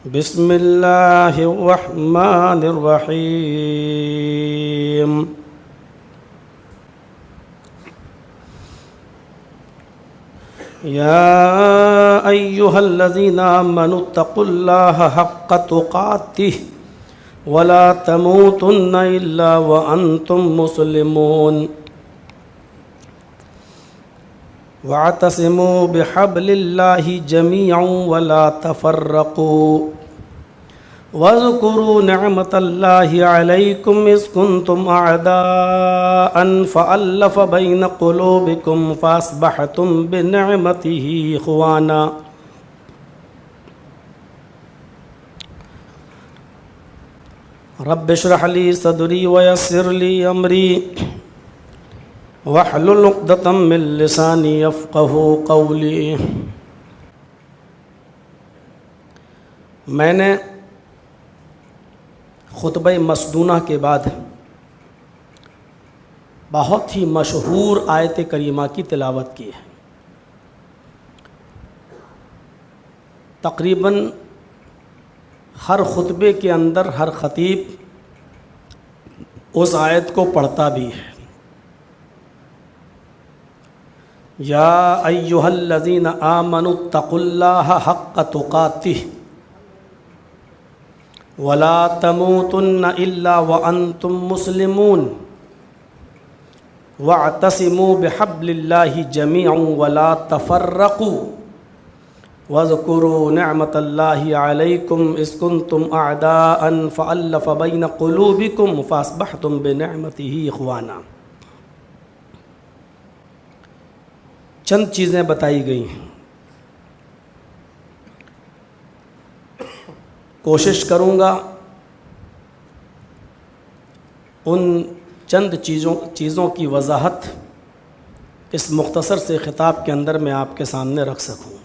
بسم اللہ الرحمن الرحیم یا ایہا الذین آمنوا اتقوا اللہ حق تقاتہ ولا تموتن الا وانتم مسلمون واعتصموا بحبل اللہ جميعا ولا تفرقوا واذكروا نعمة الله عليكم إذ كنتم أعداء فألف بين قلوبكم فأصبحتم بنعمته إخوانا رب اشرح لي صدري ويسر لي أمري واحلل عقدة من لساني يفقهوا قولي۔ میں نے خطبہ مسنونہ کے بعد بہت ہی مشہور آیت کریمہ کی تلاوت کی ہے۔ تقریباً ہر خطبے کے اندر ہر خطیب اس آیت کو پڑھتا بھی ہے۔ یا ایہا الذین آمنوا اتقوا اللہ حق تقاتہ ولا تموتن الا وانتم مسلمون واعتصموا بحبل اللہ جميعا ولا تفرقوا واذکروا نعمة اللہ علیکم اذ کنتم اعداء فألف بین قلوبکم فاصبحتم بنعمته اخوانا۔ چند چیزیں بتائی گئی ہیں، کوشش کروں گا ان چند چیزوں کی وضاحت اس مختصر سے خطاب کے اندر میں آپ کے سامنے رکھ سکوں۔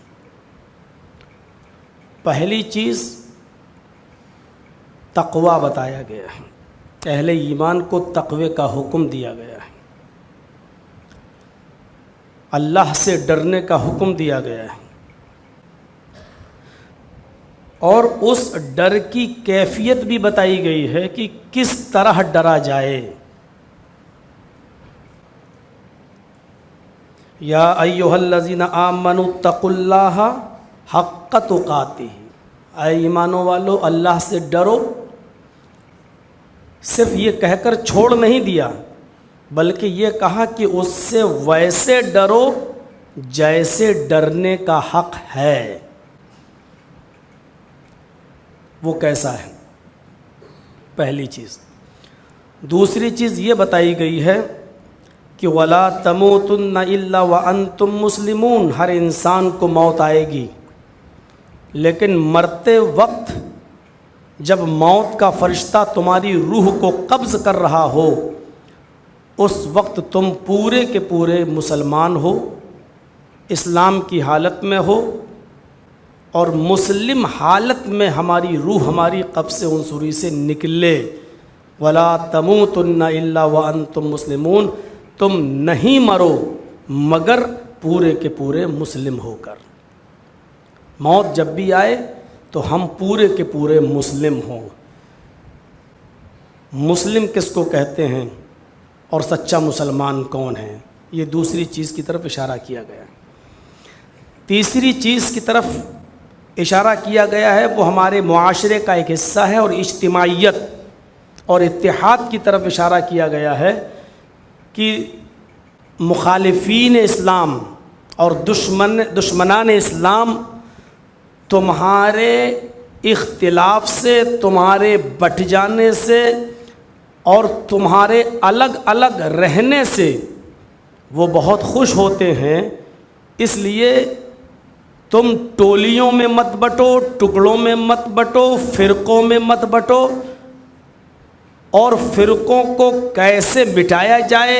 پہلی چیز تقوی بتایا گیا ہے، اہل ایمان کو تقوی کا حکم دیا گیا ہے، اللہ سے ڈرنے کا حکم دیا گیا ہے، اور اس ڈر کی کیفیت بھی بتائی گئی ہے کہ کس طرح ڈرا جائے۔ یا ایھا الذین آمنوا اتقوا اللہ حق تقاتہ، اے ایمانوں والو اللہ سے ڈرو۔ صرف یہ کہہ کر چھوڑ نہیں دیا، بلکہ یہ کہا کہ اس سے ویسے ڈرو جیسے ڈرنے کا حق ہے۔ وہ کیسا ہے؟ پہلی چیز۔ دوسری چیز یہ بتائی گئی ہے کہ وَلَا تَمُوتُنَّ إِلَّا وَأَنْتُمْ مُسْلِمُونَ، ہر انسان کو موت آئے گی، لیکن مرتے وقت جب موت کا فرشتہ تمہاری روح کو قبض کر رہا ہو، اس وقت تم پورے کے پورے مسلمان ہو، اسلام کی حالت میں ہو، اور مسلم حالت میں ہماری روح ہماری قبض عنصری سے نکلے۔ وَلَا تَمُوتُنَّ إِلَّا وَأَنْتُمْ مُسْلِمُونَ، تم نہیں مرو مگر پورے کے پورے مسلم ہو کر۔ موت جب بھی آئے تو ہم پورے کے پورے مسلم ہوں۔ مسلم کس کو کہتے ہیں اور سچا مسلمان کون ہے، یہ دوسری چیز کی طرف اشارہ کیا گیا ہے۔ تیسری چیز کی طرف اشارہ کیا گیا ہے، وہ ہمارے معاشرے کا ایک حصہ ہے، اور اجتماعیت اور اتحاد کی طرف اشارہ کیا گیا ہے کہ مخالفین اسلام اور دشمنان اسلام تمہارے اختلاف سے، تمہارے بٹ جانے سے اور تمہارے الگ الگ رہنے سے وہ بہت خوش ہوتے ہیں، اس لیے تم ٹولیوں میں مت بٹو، ٹکڑوں میں مت بٹو، فرقوں میں مت بٹو، اور فرقوں کو کیسے مٹایا جائے،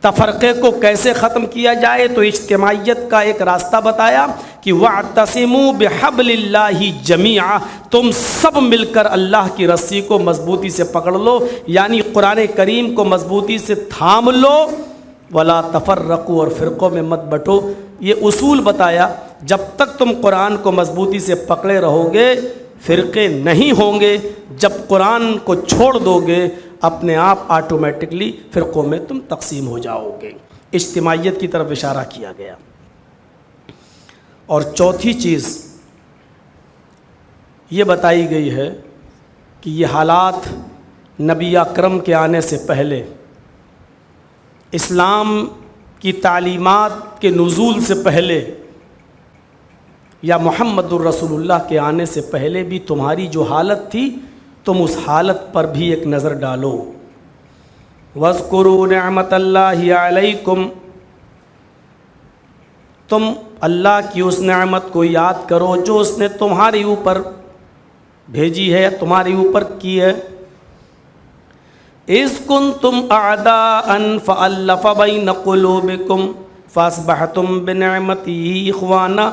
تفرقے کو کیسے ختم کیا جائے، تو اجتماعیت کا ایک راستہ بتایا کہ وَاعْتَصِمُوا بِحَبْلِ اللَّهِ جَمِيعًا، تم سب مل کر اللہ کی رسی کو مضبوطی سے پکڑ لو، یعنی قرآن کریم کو مضبوطی سے تھام لو، وَلَا تَفَرَّقُوا، اور فرقوں میں مت بٹو۔ یہ اصول بتایا جب تک تم قرآن کو مضبوطی سے پکڑے رہو گے فرقے نہیں ہوں گے. جب قرآن کو چھوڑ دو گے اپنے آپ آٹومیٹکلی فرقوں میں تم تقسیم ہو جاؤ گے. اجتماعیت کی طرف اشارہ کیا گیا. اور چوتھی چیز یہ بتائی گئی ہے کہ یہ حالات نبی اکرم کے آنے سے پہلے، اسلام کی تعلیمات کے نزول سے پہلے، یا محمد الرسول اللہ کے آنے سے پہلے بھی تمہاری جو حالت تھی تم اس حالت پر بھی ایک نظر ڈالو. وَاذْكُرُوا نِعْمَةَ اللَّهِ عَلَيْكُمْ، تم اللہ کی اس نعمت کو یاد کرو جو اس نے تمہارے اوپر بھیجی ہے، تمہارے اوپر کی ہے. اِذْ كُنْتُمْ أَعْدَاءً فَأَلَّفَ بَيْنَ قُلُوبِكُمْ فَأَصْبَحْتُمْ بِنِعْمَتِهِ إِخْوَانًا،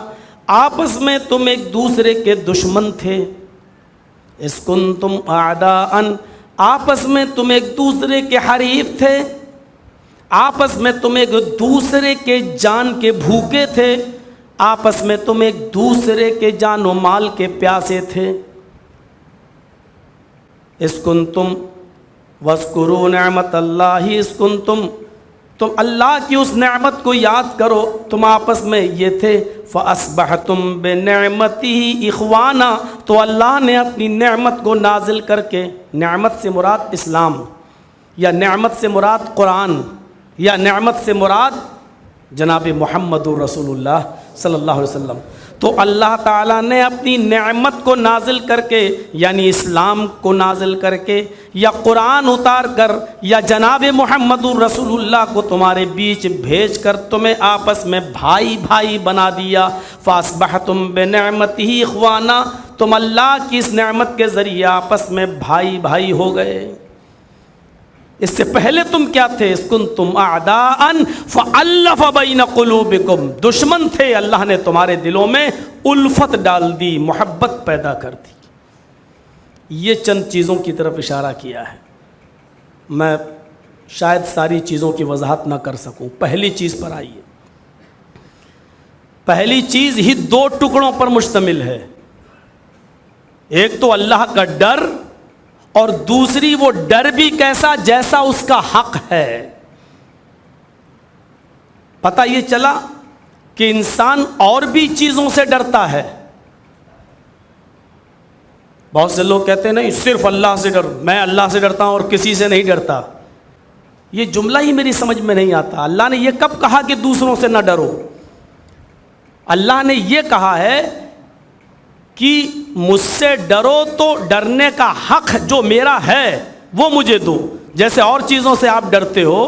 آپس میں تم ایک دوسرے کے دشمن تھے. اِذْ كُنْتُمْ أَعْدَاءً، آپس میں تم ایک دوسرے کے حریف تھے، آپس میں تم ایک دوسرے کے جان کے بھوکے تھے، آپس میں تم ایک دوسرے کے جان و مال کے پیاسے تھے. اِذْ كُنْتُمْ وَاذْكُرُوا نِعْمَةَ اللَّهِ اِذْ كُنْتُمْ، تم اللہ کی اس نعمت کو یاد کرو تم آپس میں یہ تھے. فَأَصْبَحْتُمْ بِنِعْمَتِهِ إِخْوَانًا، تو اللہ نے اپنی نعمت کو نازل کر کے، نعمت سے مراد اسلام، یا نعمت سے مراد قرآن، یا نعمت سے مراد جناب محمد الرسول اللہ صلی اللہ علیہ وسلم، تو اللہ تعالیٰ نے اپنی نعمت کو نازل کر کے، یعنی اسلام کو نازل کر کے، یا قرآن اتار کر، یا جناب محمد الرسول اللہ کو تمہارے بیچ بھیج کر تمہیں آپس میں بھائی بھائی بنا دیا. فَأَصْبَحْتُمْ بِنِعْمَتِهِ إِخْوَانًا، تم اللہ کی اس نعمت کے ذریعے آپس میں بھائی بھائی ہو گئے. اس سے پہلے تم کیا تھے؟ اِذْ كُنْتُمْ أَعْدَاءً فَأَلَّفَ بَيْنَ قُلُوبِكُمْ، دشمن تھے، اللہ نے تمہارے دلوں میں الفت ڈال دی، محبت پیدا کر دی. یہ چند چیزوں کی طرف اشارہ کیا ہے. میں شاید ساری چیزوں کی وضاحت نہ کر سکوں. پہلی چیز پر آئیے. پہلی چیز ہی دو ٹکڑوں پر مشتمل ہے. ایک تو اللہ کا ڈر، اور دوسری وہ ڈر بھی کیسا، جیسا اس کا حق ہے. پتہ یہ چلا کہ انسان اور بھی چیزوں سے ڈرتا ہے. بہت سے لوگ کہتے ہیں نہیں صرف اللہ سے ڈر، میں اللہ سے ڈرتا ہوں اور کسی سے نہیں ڈرتا. یہ جملہ ہی میری سمجھ میں نہیں آتا. اللہ نے یہ کب کہا کہ دوسروں سے نہ ڈرو؟ اللہ نے یہ کہا ہے کہ مجھ سے ڈرو تو ڈرنے کا حق جو میرا ہے وہ مجھے دو. جیسے اور چیزوں سے آپ ڈرتے ہو،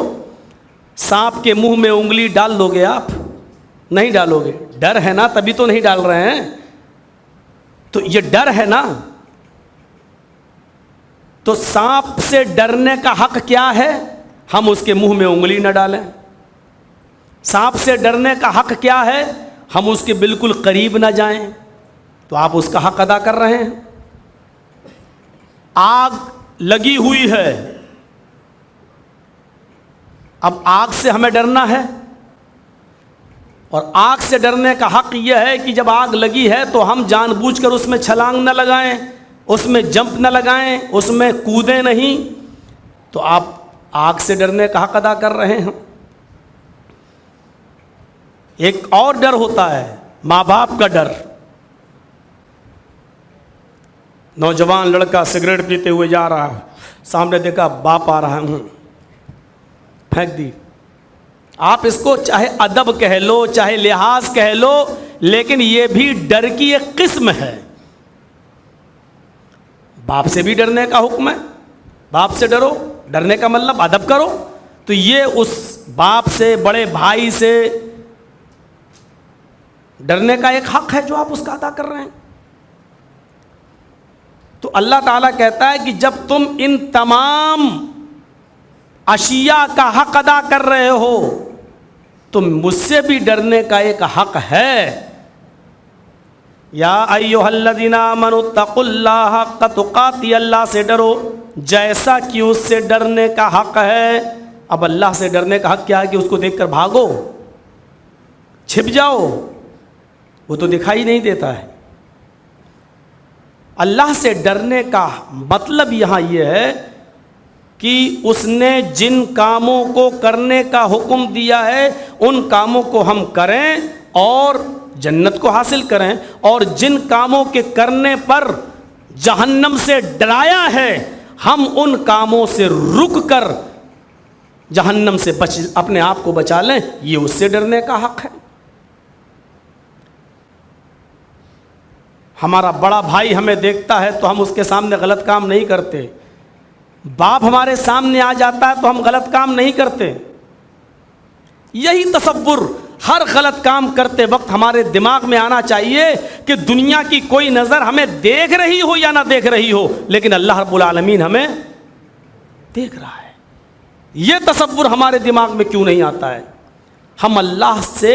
سانپ کے منہ میں انگلی ڈال دو گے؟ آپ نہیں ڈالو گے. ڈر ہے نا، تبھی تو نہیں ڈال رہے ہیں. تو یہ ڈر ہے نا. تو سانپ سے ڈرنے کا حق کیا ہے؟ ہم اس کے منہ میں انگلی نہ ڈالیں. سانپ سے ڈرنے کا حق کیا ہے؟ ہم اس کے بالکل قریب نہ جائیں. تو آپ اس کا حق ادا کر رہے ہیں. آگ لگی ہوئی ہے، اب آگ سے ہمیں ڈرنا ہے، اور آگ سے ڈرنے کا حق یہ ہے کہ جب آگ لگی ہے تو ہم جان بوجھ کر اس میں چھلانگ نہ لگائیں، اس میں جمپ نہ لگائیں، اس میں کودیں نہیں. تو آپ آگ سے ڈرنے کا حق ادا کر رہے ہیں. ایک اور ڈر ہوتا ہے، ماں باپ کا ڈر. نوجوان لڑکا سگریٹ پیتے ہوئے جا رہا ہے، سامنے دیکھا باپ آ رہا ہے، پھینک دی. آپ اس کو چاہے ادب کہہ لو، چاہے لحاظ کہہ لو، لیکن یہ بھی ڈر کی ایک قسم ہے. باپ سے بھی ڈرنے کا حکم ہے. باپ سے ڈرو، ڈرنے کا مطلب ادب کرو. تو یہ اس باپ سے، بڑے بھائی سے ڈرنے کا ایک حق ہے جو آپ اس کا ادا کر رہے ہیں. تو اللہ تعالیٰ کہتا ہے کہ جب تم ان تمام اشیاء کا حق ادا کر رہے ہو تو مجھ سے بھی ڈرنے کا ایک حق ہے. یا ایھا الذین آمنوا اتقوا اللہ حق تقاتہ، اللہ سے ڈرو جیسا کہ اس سے ڈرنے کا حق ہے. اب اللہ سے ڈرنے کا حق کیا ہے؟ کہ اس کو دیکھ کر بھاگو، چھپ جاؤ. وہ تو دکھائی نہیں دیتا ہے۔ اللہ سے ڈرنے کا مطلب یہاں یہ ہے کہ اس نے جن کاموں کو کرنے کا حکم دیا ہے ان کاموں کو ہم کریں اور جنت کو حاصل کریں، اور جن کاموں کے کرنے پر جہنم سے ڈرایا ہے ہم ان کاموں سے رک کر جہنم سے اپنے آپ کو بچا لیں، یہ اس سے ڈرنے کا حق ہے۔ ہمارا بڑا بھائی ہمیں دیکھتا ہے تو ہم اس کے سامنے غلط کام نہیں کرتے، باپ ہمارے سامنے آ جاتا ہے تو ہم غلط کام نہیں کرتے۔ یہی تصور ہر غلط کام کرتے وقت ہمارے دماغ میں آنا چاہیے کہ دنیا کی کوئی نظر ہمیں دیکھ رہی ہو یا نہ دیکھ رہی ہو، لیکن اللہ رب العالمین ہمیں دیکھ رہا ہے۔ یہ تصور ہمارے دماغ میں کیوں نہیں آتا ہے؟ ہم اللہ سے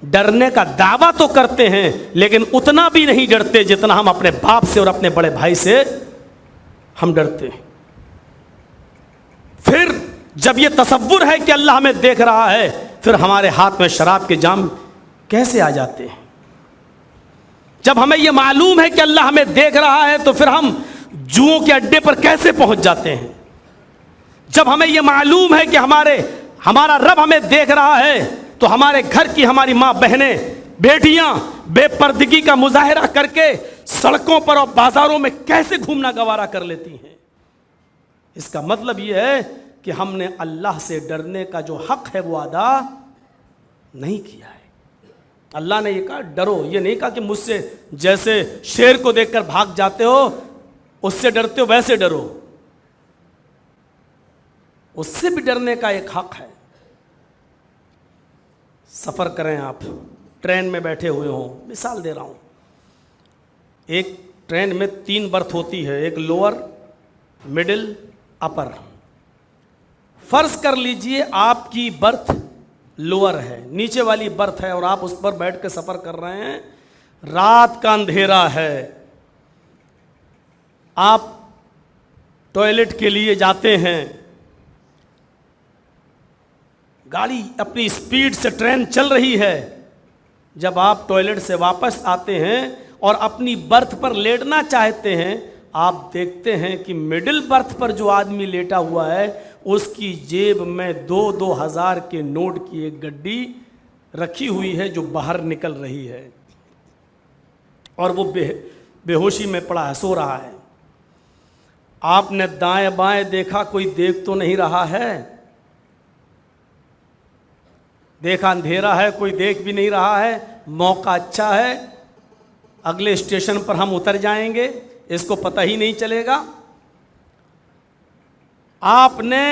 ڈرنے کا دعویٰ تو کرتے ہیں لیکن اتنا بھی نہیں ڈرتے جتنا ہم اپنے باپ سے اور اپنے بڑے بھائی سے ہم ڈرتے ہیں۔ پھر جب یہ تصور ہے کہ اللہ ہمیں دیکھ رہا ہے، پھر ہمارے ہاتھ میں شراب کے جام کیسے آ جاتے ہیں؟ جب ہمیں یہ معلوم ہے کہ اللہ ہمیں دیکھ رہا ہے تو پھر ہم جوؤں کے اڈے پر کیسے پہنچ جاتے ہیں؟ جب ہمیں یہ معلوم ہے کہ ہمارا رب ہمیں دیکھ رہا ہے تو ہمارے گھر کی ہماری ماں بہنیں بیٹیاں بے پردگی کا مظاہرہ کر کے سڑکوں پر اور بازاروں میں کیسے گھومنا گوارا کر لیتی ہیں؟ اس کا مطلب یہ ہے کہ ہم نے اللہ سے ڈرنے کا جو حق ہے وہ ادا نہیں کیا ہے۔ اللہ نے یہ کہا ڈرو، یہ نہیں کہا کہ مجھ سے جیسے شیر کو دیکھ کر بھاگ جاتے ہو اس سے ڈرتے ہو ویسے ڈرو، اس سے بھی ڈرنے کا ایک حق ہے۔ سفر کریں، آپ ٹرین میں بیٹھے ہوئے ہوں، مثال دے رہا ہوں، ایک ٹرین میں 3 برتھ ہوتی ہے، ایک لوور، مڈل، اپر۔ فرض کر لیجئے آپ کی برتھ لوور ہے، نیچے والی برتھ ہے اور آپ اس پر بیٹھ کے سفر کر رہے ہیں، رات کا اندھیرا ہے، آپ ٹوائلٹ کے لیے جاتے ہیں، گاڑی اپنی سپیڈ سے ٹرین چل رہی ہے، جب آپ ٹوائلٹ سے واپس آتے ہیں اور اپنی برتھ پر لیٹنا چاہتے ہیں، آپ دیکھتے ہیں کہ مڈل برتھ پر جو آدمی لیٹا ہوا ہے اس کی جیب میں 2,000 کے نوٹ کی ایک گڈی رکھی ہوئی ہے جو باہر نکل رہی ہے اور وہ بے ہوشی میں پڑا ہے، سو رہا ہے۔ آپ نے دائیں بائیں دیکھا، کوئی دیکھ تو نہیں رہا ہے، دیکھا اندھیرا ہے، کوئی دیکھ بھی نہیں رہا ہے، موقع اچھا ہے، اگلے اسٹیشن پر ہم اتر جائیں گے، اس کو پتہ ہی نہیں چلے گا۔ آپ نے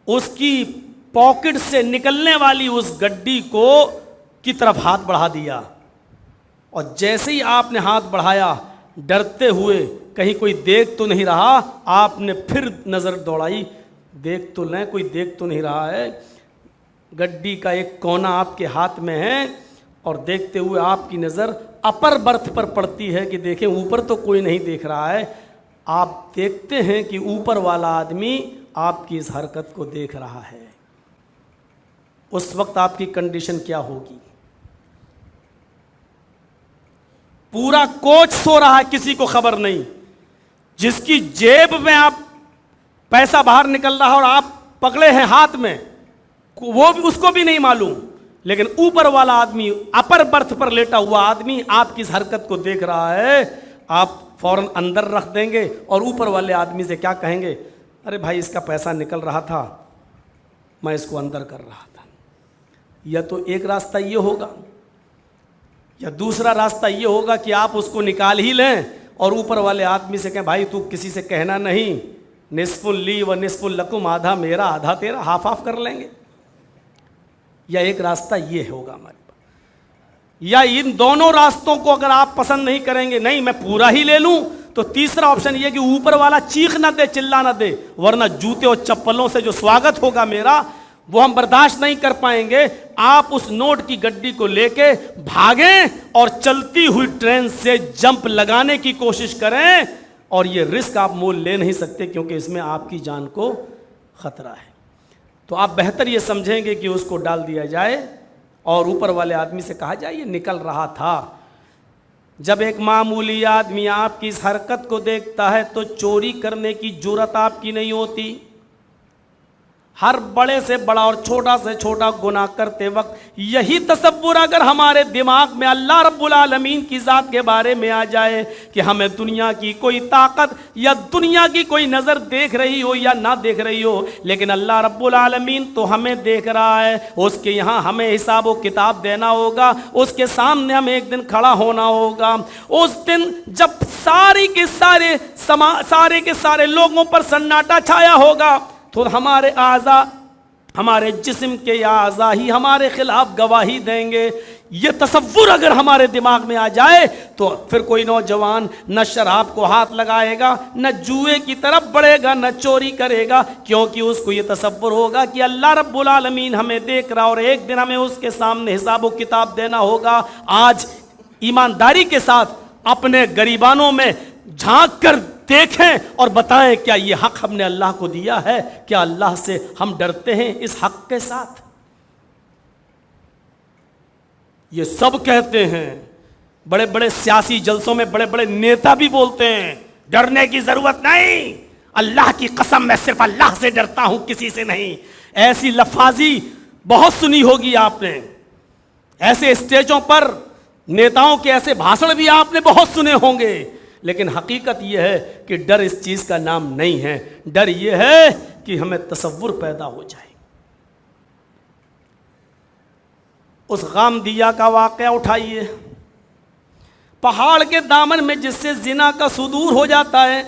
اس کی پاکٹ سے نکلنے والی اس گڈی کی طرف ہاتھ بڑھا دیا، اور جیسے ہی آپ نے ہاتھ بڑھایا ڈرتے ہوئے کہیں کوئی دیکھ تو نہیں رہا، آپ نے پھر نظر دوڑائی، دیکھ تو لیں، کوئی دیکھ تو نہیں رہا ہے۔ گڈی کا ایک کونا آپ کے ہاتھ میں ہے اور دیکھتے ہوئے آپ کی نظر اپر برتھ پر پڑتی ہے کہ دیکھیں اوپر تو کوئی نہیں دیکھ رہا ہے۔ آپ دیکھتے ہیں کہ اوپر والا آدمی آپ کی اس حرکت کو دیکھ رہا ہے۔ اس وقت آپ کی کنڈیشن کیا ہوگی؟ پورا کوچ سو رہا ہے، کسی کو خبر نہیں، جس کی جیب میں آپ پیسہ باہر نکل رہا اور آپ پکڑے ہیں ہاتھ میں، وہ بھی اس کو بھی نہیں معلوم، لیکن اوپر والا آدمی، اپر برتھ پر لیٹا ہوا آدمی آپ کی اس حرکت کو دیکھ رہا ہے۔ آپ فوراً اندر رکھ دیں گے اور اوپر والے آدمی سے کیا کہیں گے؟ ارے بھائی اس کا پیسہ نکل رہا تھا، میں اس کو اندر کر رہا تھا۔ یا تو ایک راستہ یہ ہوگا یا دوسرا راستہ یہ ہوگا کہ آپ اس کو نکال ہی لیں اور اوپر والے آدمی سے کہیں بھائی تو کسی سے کہنا نہیں، نصف لی و نصف لکم، آدھا میرا آدھا تیرا، ہاف آف کر لیں گے۔ یا ایک راستہ یہ ہوگا ہمارے پاس، یا ان دونوں راستوں کو اگر آپ پسند نہیں کریں گے، نہیں میں پورا ہی لے لوں، تو تیسرا آپشن یہ کہ اوپر والا چیخ نہ دے، چلا نہ دے، ورنہ جوتے اور چپلوں سے جو سواگت ہوگا میرا وہ ہم برداشت نہیں کر پائیں گے۔ آپ اس نوٹ کی گڈی کو لے کے بھاگیں اور چلتی ہوئی ٹرین سے جمپ لگانے کی کوشش کریں، اور یہ رسک آپ مول لے نہیں سکتے کیونکہ اس میں آپ کی جان کو خطرہ ہے۔ تو آپ بہتر یہ سمجھیں گے کہ اس کو ڈال دیا جائے اور اوپر والے آدمی سے کہا جائے یہ نکل رہا تھا۔ جب ایک معمولی آدمی آپ کی اس حرکت کو دیکھتا ہے تو چوری کرنے کی جرات آپ کی نہیں ہوتی۔ ہر بڑے سے بڑا اور چھوٹا سے چھوٹا گناہ کرتے وقت یہی تصور اگر ہمارے دماغ میں اللہ رب العالمین کی ذات کے بارے میں آ جائے کہ ہمیں دنیا کی کوئی طاقت یا دنیا کی کوئی نظر دیکھ رہی ہو یا نہ دیکھ رہی ہو، لیکن اللہ رب العالمین تو ہمیں دیکھ رہا ہے، اس کے یہاں ہمیں حساب و کتاب دینا ہوگا، اس کے سامنے ہمیں ایک دن کھڑا ہونا ہوگا۔ اس دن جب سارے کے سارے لوگوں پر سناٹا چھایا ہوگا تو ہمارے اعضاء، ہمارے جسم کے اعضاء ہی ہمارے خلاف گواہی دیں گے۔ یہ تصور اگر ہمارے دماغ میں آ جائے تو پھر کوئی نوجوان نہ شراب کو ہاتھ لگائے گا، نہ جوئے کی طرف بڑھے گا، نہ چوری کرے گا، کیونکہ اس کو یہ تصور ہوگا کہ اللہ رب العالمین ہمیں دیکھ رہا اور ایک دن ہمیں اس کے سامنے حساب و کتاب دینا ہوگا۔ آج ایمانداری کے ساتھ اپنے گریبانوں میں جھانک کر دیکھیں اور بتائیں کیا یہ حق ہم نے اللہ کو دیا ہے؟ کیا اللہ سے ہم ڈرتے ہیں اس حق کے ساتھ؟ یہ سب کہتے ہیں، بڑے بڑے سیاسی جلسوں میں بڑے بڑے نیتا بھی بولتے ہیں ڈرنے کی ضرورت نہیں، اللہ کی قسم میں صرف اللہ سے ڈرتا ہوں، کسی سے نہیں۔ ایسی لفاظی بہت سنی ہوگی آپ نے، ایسے اسٹیجوں پر نیتاؤں کے ایسے بھاشن بھی آپ نے بہت سنے ہوں گے، لیکن حقیقت یہ ہے کہ ڈر اس چیز کا نام نہیں ہے۔ ڈر یہ ہے کہ ہمیں تصور پیدا ہو جائے۔ اس غامدیہ کا واقعہ اٹھائیے، پہاڑ کے دامن میں جس سے زنا کا صدور ہو جاتا ہے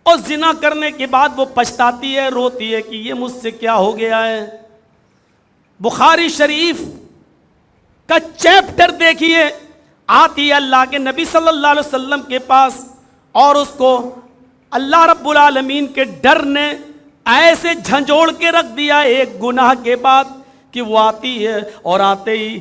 اور زنا کرنے کے بعد وہ پچھتاتی ہے، روتی ہے کہ یہ مجھ سے کیا ہو گیا ہے۔ بخاری شریف کا چیپٹر دیکھیے، آتی ہے اللہ کے نبی صلی اللہ علیہ وسلم کے پاس اور اس کو اللہ رب العالمین کے ڈر نے ایسے جھنجھوڑ کے رکھ دیا ایک گناہ کے بعد کہ وہ آتی ہے اور آتے ہی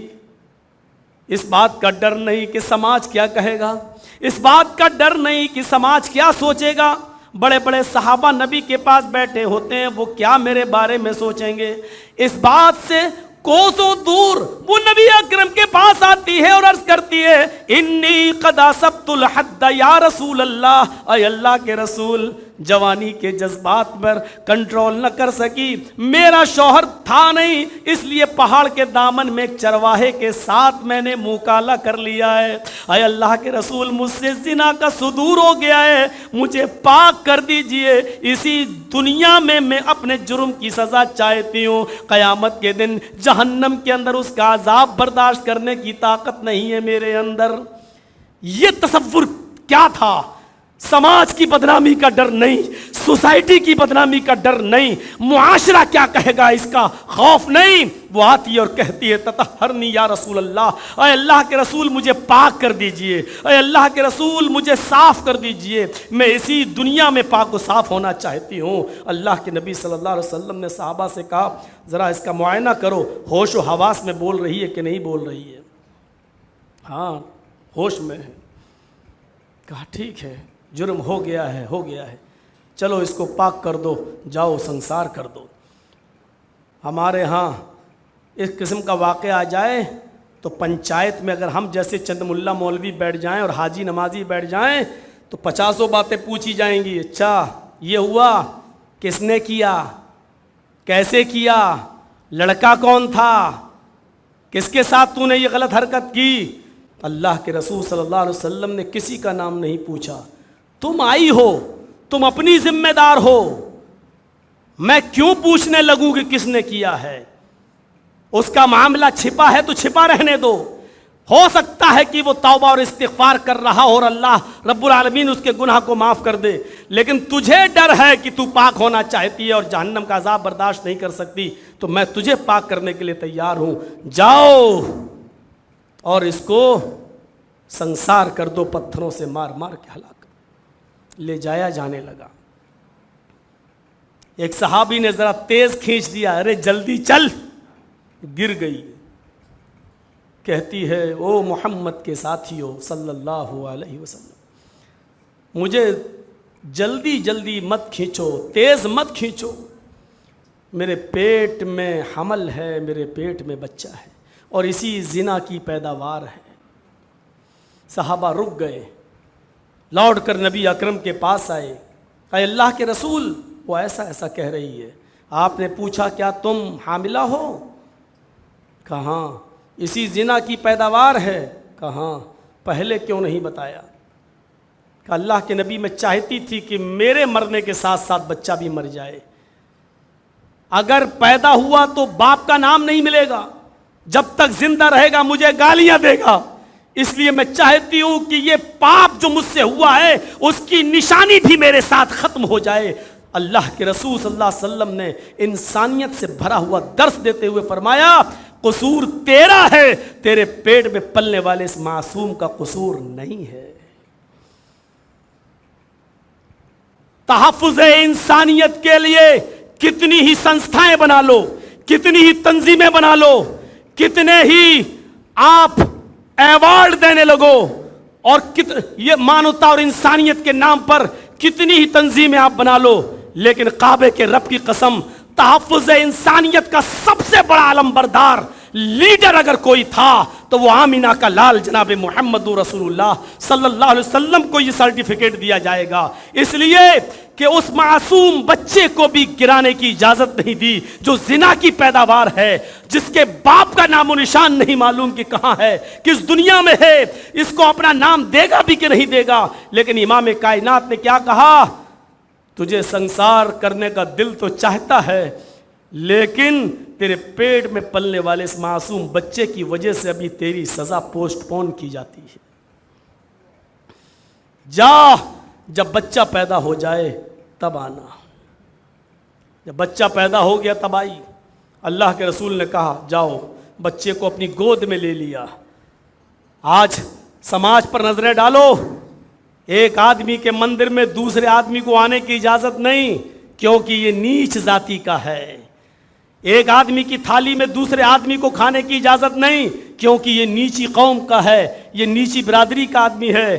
اس بات کا ڈر نہیں کہ سماج کیا کہے گا، اس بات کا ڈر نہیں کہ سماج کیا سوچے گا۔ بڑے بڑے صحابہ نبی کے پاس بیٹھے ہوتے ہیں، وہ کیا میرے بارے میں سوچیں گے، اس بات سے کوسوں دور وہ نبی اکرم کے پاس آتی ہے اور عرض کرتی ہے انی قد اصبت الحد یا رسول اللہ، اے اللہ کے رسول، جوانی کے جذبات پر کنٹرول نہ کر سکی، میرا شوہر تھا نہیں، اس لیے پہاڑ کے دامن میں ایک چرواہے کے ساتھ میں نے منہ کالا کر لیا ہے، اے اللہ کے رسول مجھ سے زنا کا صدور ہو گیا ہے، مجھے پاک کر دیجئے، اسی دنیا میں میں اپنے جرم کی سزا چاہتی ہوں، قیامت کے دن جہنم کے اندر اس کا عذاب برداشت کرنے کی طاقت نہیں ہے میرے اندر۔ یہ تصور کیا تھا؟ سماج کی بدنامی کا ڈر نہیں، سوسائٹی کی بدنامی کا ڈر نہیں، معاشرہ کیا کہے گا اس کا خوف نہیں۔ وہ آتی ہے اور کہتی ہے تطہرنی یا رسول اللہ، اے اللہ کے رسول مجھے پاک کر دیجئے، اے اللہ کے رسول مجھے صاف کر دیجئے، میں اسی دنیا میں پاک و صاف ہونا چاہتی ہوں۔ اللہ کے نبی صلی اللہ علیہ وسلم نے صحابہ سے کہا ذرا اس کا معائنہ کرو، ہوش و حواس میں بول رہی ہے کہ نہیں بول رہی ہے؟ ہاں ہوش میں ہے۔ کہا ٹھیک ہے، جرم ہو گیا ہے، ہو گیا ہے، چلو اس کو پاک کر دو، جاؤ سنسار کر دو۔ ہمارے ہاں اس قسم کا واقعہ آ جائے تو پنچایت میں اگر ہم جیسے چند ملا مولوی بیٹھ جائیں اور حاجی نمازی بیٹھ جائیں تو 50 باتیں پوچھی جائیں گی، اچھا یہ ہوا، کس نے کیا، کیسے کیا، لڑکا کون تھا، کس کے ساتھ تو نے یہ غلط حرکت کی۔ اللہ کے رسول صلی اللہ علیہ وسلم نے کسی کا نام نہیں پوچھا، تم آئی ہو، تم اپنی ذمہ دار ہو، میں کیوں پوچھنے لگوں کہ کس نے کیا ہے؟ اس کا معاملہ چھپا ہے تو چھپا رہنے دو، ہو سکتا ہے کہ وہ توبہ اور استغفار کر رہا اور اللہ رب العالمین اس کے گناہ کو معاف کر دے، لیکن تجھے ڈر ہے کہ تو پاک ہونا چاہتی ہے اور جہنم کا عذاب برداشت نہیں کر سکتی، تو میں تجھے پاک کرنے کے لیے تیار ہوں، جاؤ اور اس کو سنسار کر دو، پتھروں سے مار مار کے ہلاک۔ لے جایا جانے لگا، ایک صحابی نے ذرا تیز کھینچ دیا، ارے جلدی چل، گر گئی۔ کہتی ہے او محمد کے ساتھیو صلی اللہ علیہ وسلم، مجھے جلدی جلدی مت کھینچو، تیز مت کھینچو، میرے پیٹ میں حمل ہے، میرے پیٹ میں بچہ ہے، اور اسی زنا کی پیداوار ہے۔ صحابہ رک گئے، لوٹ کر نبی اکرم کے پاس آئے، اے اللہ کے رسول وہ ایسا ایسا کہہ رہی ہے۔ آپ نے پوچھا کیا تم حاملہ ہو؟ کہاں، اسی زنا کی پیداوار ہے۔ کہاں، پہلے کیوں نہیں بتایا؟ کہ اللہ کے نبی میں چاہتی تھی کہ میرے مرنے کے ساتھ ساتھ بچہ بھی مر جائے، اگر پیدا ہوا تو باپ کا نام نہیں ملے گا، جب تک زندہ رہے گا مجھے گالیاں دے گا، اس لیے میں چاہتی ہوں کہ یہ پاپ جو مجھ سے ہوا ہے اس کی نشانی بھی میرے ساتھ ختم ہو جائے۔ اللہ کے رسول صلی اللہ علیہ وسلم نے انسانیت سے بھرا ہوا درس دیتے ہوئے فرمایا قصور تیرا ہے، تیرے پیٹ میں پلنے والے اس معصوم کا قصور نہیں ہے۔ تحفظ انسانیت کے لیے کتنی ہی سنستھائیں بنا لو، کتنی ہی تنظیمیں بنا لو، کتنے ہی آپ ایوارڈ دینے لگو، اور یہ مانوتا اور انسانیت کے نام پر کتنی ہی تنظیمیں آپ بنا لو، لیکن کعبے کے رب کی قسم تحفظ انسانیت کا سب سے بڑا علمبردار لیڈر اگر کوئی تھا تو وہ آمینہ کا لال جناب محمد رسول اللہ صلی اللہ علیہ وسلم کو یہ سرٹیفکیٹ دیا جائے گا، اس لیے کہ اس معصوم بچے کو بھی گرانے کی اجازت نہیں دی جو زنا کی پیداوار ہے، جس کے باپ کا نام و نشان نہیں معلوم کہ کہاں ہے، کس دنیا میں ہے، اس کو اپنا نام دے گا بھی کہ نہیں دے گا۔ لیکن امام کائنات نے کیا کہا؟ تجھے سنسار کرنے کا دل تو چاہتا ہے، لیکن تیرے پیٹ میں پلنے والے اس معصوم بچے کی وجہ سے ابھی تیری سزا پوسٹ پون کی جاتی ہے۔ جا، جب بچہ پیدا ہو جائے تب آنا۔ جب بچہ پیدا ہو گیا تب آئی۔ اللہ کے رسول نے کہا جاؤ، بچے کو اپنی گود میں لے لیا۔ آج سماج پر نظریں ڈالو، ایک آدمی کے مندر میں دوسرے آدمی کو آنے کی اجازت نہیں، کیونکہ یہ نیچ ذاتی کا ہے۔ ایک آدمی کی تھالی میں دوسرے آدمی کو کھانے کی اجازت نہیں، کیونکہ یہ نیچی قوم کا ہے، یہ نیچی برادری کا آدمی ہے۔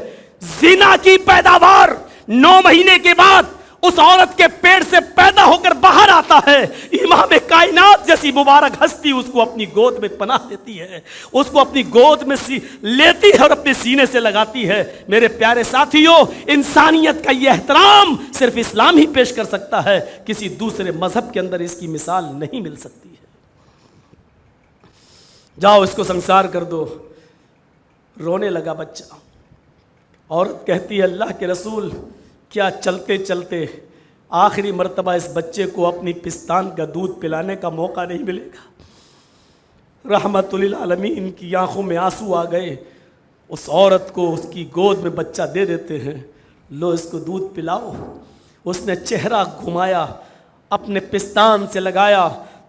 زنا کی پیداوار 9 مہینے کے بعد اس عورت کے پیٹ سے پیدا ہو کر باہر آتا ہے، امام کائنات جیسی مبارک ہستی اس کو اپنی گود میں پناہ دیتی ہے، اس کو اپنی گود میں لیتی ہے اور اپنے سینے سے لگاتی ہے۔ میرے پیارے ساتھیوں، انسانیت کا یہ احترام صرف اسلام ہی پیش کر سکتا ہے، کسی دوسرے مذہب کے اندر اس کی مثال نہیں مل سکتی ہے۔ جاؤ اس کو سنسار کر دو۔ رونے لگا بچہ، عورت کہتی ہے اللہ کے رسول کیا چلتے چلتے آخری مرتبہ اس بچے کو اپنی پستان کا دودھ پلانے کا موقع نہیں ملے گا؟ رحمت للعالمین کی آنکھوں میں آنسو آ گئے، اس عورت کو اس کی گود میں بچہ دے دیتے ہیں، لو اس کو دودھ پلاؤ۔ اس نے چہرہ گھمایا، اپنے پستان سے لگایا،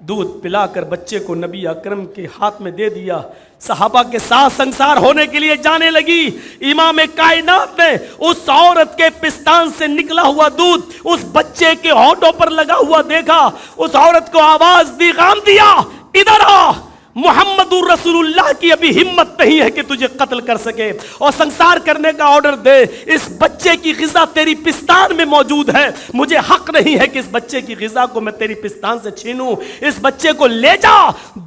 دودھ پلا کر بچے کو نبی اکرم کے ہاتھ میں دے دیا۔ صحابہ کے ساتھ سنسار ہونے کے لیے جانے لگی۔ امام کائنات نے اس عورت کے پستان سے نکلا ہوا دودھ اس بچے کے ہونٹوں پر لگا ہوا دیکھا، اس عورت کو آواز دی، غام دیا، ادھر آ، محمد رسول اللہ کی ابھی ہمت نہیں ہے کہ تجھے قتل کر سکے، اور سنسار کرنے کا آرڈر دے۔ اس بچے کی غذا تیری پستان میں موجود ہے، مجھے حق نہیں ہے کہ اس بچے کی غذا کو میں تیری پستان سے چھینوں۔ اس بچے کو لے جا،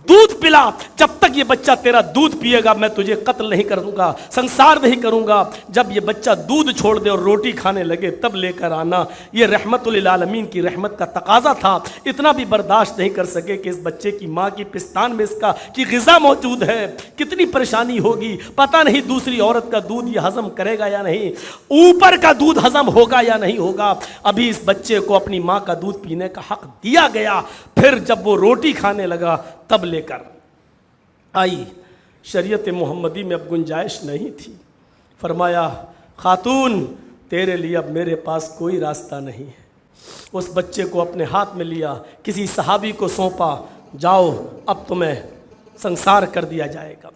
دودھ پلا، جب تک یہ بچہ تیرا دودھ پیے گا میں تجھے قتل نہیں کروں گا، سنسار نہیں کروں گا۔ جب یہ بچہ دودھ چھوڑ دے اور روٹی کھانے لگے تب لے کر آنا۔ یہ رحمت للعالمین کی رحمت کا تقاضا تھا، اتنا بھی برداشت نہیں کر سکے کہ اس بچے کی ماں کی پستان میں اس کا کی غذا موجود ہے، کتنی پریشانی ہوگی، پتہ نہیں دوسری عورت کا دودھ یہ ہضم کرے گا یا نہیں، اوپر کا دودھ ہضم ہوگا یا نہیں ہوگا۔ ابھی اس بچے کو اپنی ماں کا دودھ پینے کا حق دیا گیا، پھر جب وہ روٹی کھانے لگا تب لے کر آئی۔ شریعت محمدی میں اب گنجائش نہیں تھی، فرمایا خاتون تیرے لیے اب میرے پاس کوئی راستہ نہیں ہے۔ اس بچے کو اپنے ہاتھ میں لیا، کسی صحابی کو سونپا، جاؤ اب تمہیں سنسار کر دیا جائے گا۔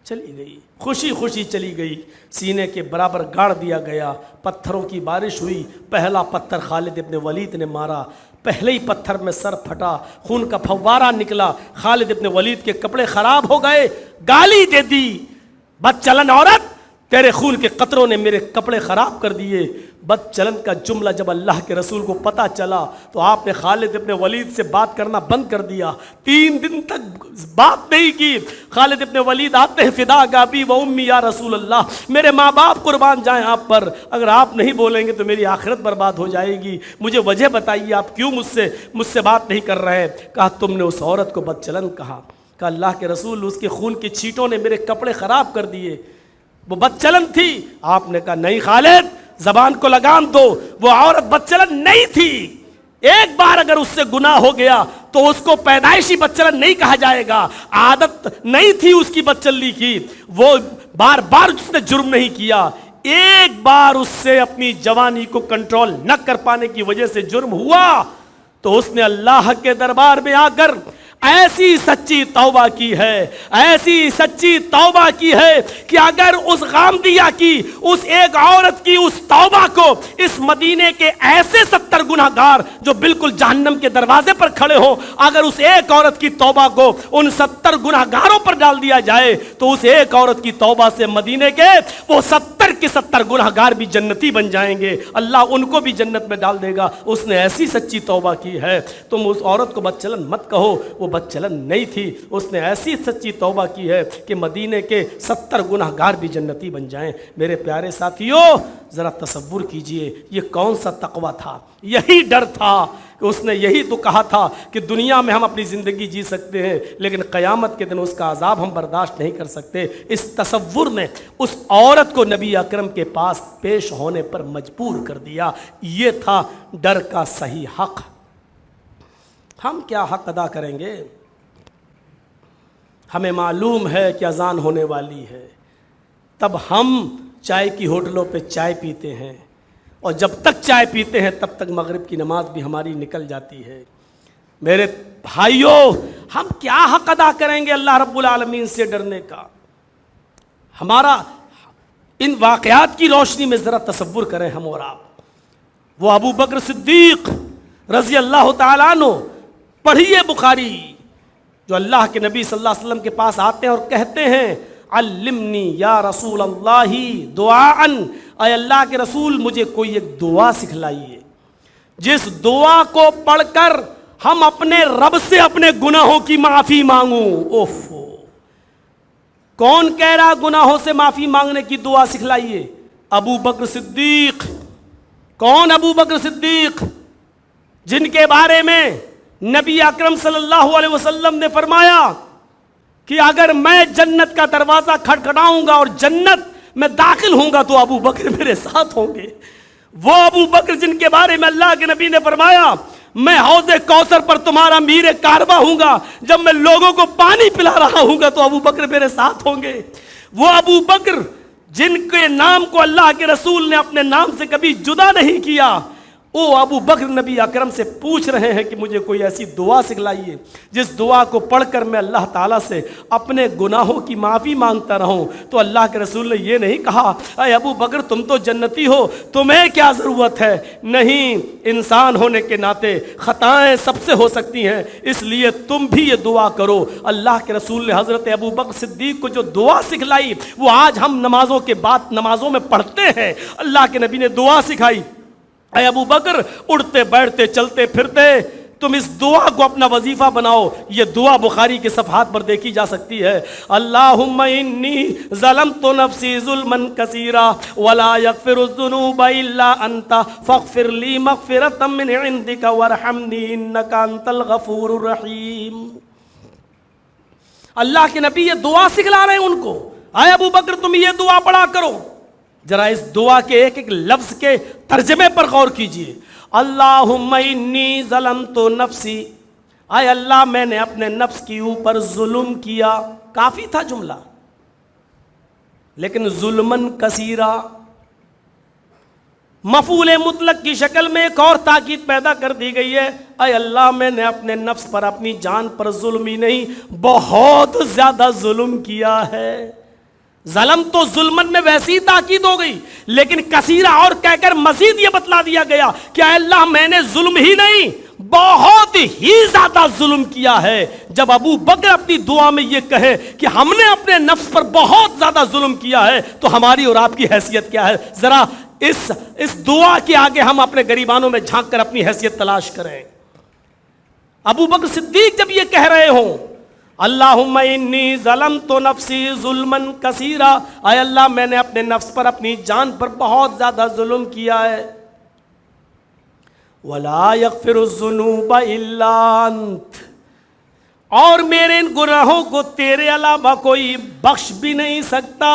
چلی گئی، خوشی خوشی چلی گئی، سینے کے برابر گاڑ دیا گیا، پتھروں کی بارش ہوئی، پہلا پتھر خالد ابن ولید نے مارا، پہلے ہی پتھر میں سر پھٹا، خون کا پھوارہ نکلا، خالد ابن ولید کے کپڑے خراب ہو گئے، گالی دے دی، بد چلن عورت تیرے خون کے قطروں نے میرے کپڑے خراب کر دیے۔ بد چلن کا جملہ جب اللہ کے رسول کو پتہ چلا تو آپ نے خالد ابن ولید سے بات کرنا بند کر دیا، 3 دن تک بات نہیں کی۔ خالد ابن ولید آتے ہیں، فداک ابی و امی یا رسول اللہ، میرے ماں باپ قربان جائیں آپ پر، اگر آپ نہیں بولیں گے تو میری آخرت برباد ہو جائے گی، مجھے وجہ بتائیے آپ کیوں مجھ سے بات نہیں کر رہے؟ کہا تم نے اس عورت کو بد چلن کہا۔ کہا اللہ کے رسول اس کے خون کی چھینٹوں نے میرے کپڑے خراب کر دیے، وہ بد چلن تھی۔ آپ نے کہا نہیں خالد، زبان کو لگام دو، وہ عورت بد چلن نہیں تھی۔ ایک بار اگر اس سے گناہ ہو گیا تو اس کو پیدائشی بد چلن نہیں کہا جائے گا، عادت نہیں تھی اس کی بد چلنی کی، وہ بار بار اس نے جرم نہیں کیا، ایک بار اس سے اپنی جوانی کو کنٹرول نہ کر پانے کی وجہ سے جرم ہوا تو اس نے اللہ کے دربار میں آ کر ایسی سچی توبہ کی ہے، ایسی سچی توبہ کی ہے کہ اگر اس غامدیہ کی، اس ایک عورت کی اس توبہ کو اس مدینے کے ایسے 70 گناہگار جو بالکل جہنم کے دروازے پر کھڑے ہوں، اگر اس ایک عورت کی توبہ کو ان 70 گناہگاروں پر ڈال دیا جائے تو اس ایک عورت کی توبہ سے مدینے کے وہ 70 کے 70 گناہگار بھی جنتی بن جائیں گے، اللہ ان کو بھی جنت میں ڈال دے گا۔ اس نے ایسی سچی توبہ کی ہے، تم اس عورت کو بد چلن مت کہو، وہ بد چلن نہیں تھی، اس نے ایسی سچی توبہ کی ہے کہ مدینے کے 70 گناہگار بھی جنتی بن جائیں۔ میرے پیارے ساتھیوں ذرا تصور کیجئے یہ کون سا تقویٰ تھا، یہی ڈر تھا کہ اس نے یہی تو کہا تھا کہ دنیا میں ہم اپنی زندگی جی سکتے ہیں لیکن قیامت کے دن اس کا عذاب ہم برداشت نہیں کر سکتے۔ اس تصور نے اس عورت کو نبی اکرم کے پاس پیش ہونے پر مجبور کر دیا۔ یہ تھا ڈر کا صحیح حق۔ ہم کیا حق ادا کریں گے؟ ہمیں معلوم ہے کہ اذان ہونے والی ہے، تب ہم چائے کی ہوٹلوں پہ چائے پیتے ہیں، اور جب تک چائے پیتے ہیں تب تک مغرب کی نماز بھی ہماری نکل جاتی ہے۔ میرے بھائیوں ہم کیا حق ادا کریں گے اللہ رب العالمین سے ڈرنے کا؟ ہمارا ان واقعات کی روشنی میں ذرا تصور کریں ہم اور آپ۔ وہ ابو بکر صدیق رضی اللہ تعالیٰ عنہ، پڑھیے بخاری، جو اللہ کے نبی صلی اللہ علیہ وسلم کے پاس آتے ہیں اور کہتے ہیں علمنی یا رسول اللہ دعاءً، اے اللہ کے رسول مجھے کوئی ایک دعا سکھلائیے جس دعا کو پڑھ کر ہم اپنے رب سے اپنے گناہوں کی معافی مانگوں۔ اوفو، کون کہہ رہا گناہوں سے معافی مانگنے کی دعا سکھلائیے؟ ابو بکر صدیق۔ کون ابو بکر صدیق؟ جن کے بارے میں نبی اکرم صلی اللہ علیہ وسلم نے فرمایا کہ اگر میں جنت کا دروازہ کھٹکھٹاؤں گا اور جنت میں داخل ہوں گا تو ابو بکر میرے ساتھ ہوں گے۔ وہ ابو بکر جن کے بارے میں اللہ کے نبی نے فرمایا میں حوض کوثر پر تمہارا میر کعبہ ہوں گا، جب میں لوگوں کو پانی پلا رہا ہوں گا تو ابو بکر میرے ساتھ ہوں گے۔ وہ ابو بکر جن کے نام کو اللہ کے رسول نے اپنے نام سے کبھی جدا نہیں کیا، وہ ابو بکر نبی اکرم سے پوچھ رہے ہیں کہ مجھے کوئی ایسی دعا سکھلائیے جس دعا کو پڑھ کر میں اللہ تعالیٰ سے اپنے گناہوں کی معافی مانگتا رہوں۔ تو اللہ کے رسول نے یہ نہیں کہا اے ابو بکر تم تو جنتی ہو، تمہیں کیا ضرورت ہے؟ نہیں، انسان ہونے کے ناطے خطائیں سب سے ہو سکتی ہیں، اس لیے تم بھی یہ دعا کرو۔ اللہ کے رسول نے حضرت ابو بکر صدیق کو جو دعا سکھلائی وہ آج ہم نمازوں کے بعد نمازوں میں پڑھتے ہیں۔ اللہ کے نبی نے دعا سکھائی، اے ابو بکر اٹھتے بیٹھتے چلتے پھرتے تم اس دعا کو اپنا وظیفہ بناؤ۔ یہ دعا بخاری کے صفحات پر دیکھی جا سکتی ہے۔ اللہم انی ظلمت نفسی ظلما کثیرا ولا یغفر الذنوب الا انت فاغفر لی مغفرۃ من عندک وارحمنی انک انت الغفور الرحیم۔ اللہ کے نبی یہ دعا سکھلا رہے ہیں ان کو، اے ابو بکر تم یہ دعا پڑھا کرو۔ ذرا اس دعا کے ایک ایک لفظ کے ترجمے پر غور کیجئے۔ اللہم انی ظلمت نفسی، اے اللہ میں نے اپنے نفس کے اوپر ظلم کیا، کافی تھا جملہ، لیکن ظلمن کثیرا مفعول مطلق کی شکل میں ایک اور تاکید پیدا کر دی گئی ہے۔ اے اللہ میں نے اپنے نفس پر، اپنی جان پر ظلم ہی نہیں بہت زیادہ ظلم کیا ہے۔ ظلم تو ظلمن میں ویسی تاکید ہو گئی، لیکن کثیرہ اور کہہ کر مزید یہ بتلا دیا گیا کہ اے اللہ میں نے ظلم ہی نہیں بہت ہی زیادہ ظلم کیا ہے. جب ابو بکر اپنی دعا میں یہ کہے کہ ہم نے اپنے نفس پر بہت زیادہ ظلم کیا ہے تو ہماری اور آپ کی حیثیت کیا ہے؟ ذرا اس دعا کے آگے ہم اپنے گریبانوں میں جھانک کر اپنی حیثیت تلاش کریں. ابو بکر صدیق جب یہ کہہ رہے ہوں اللہم انی ظلمت نفسی ظلما کثیرا، اے اللہ میں نے اپنے نفس پر اپنی جان پر بہت زیادہ ظلم کیا ہے، ولا یغفر الذنوب الا انت، اور میرے ان گناہوں کو تیرے علاوہ کوئی بخش بھی نہیں سکتا،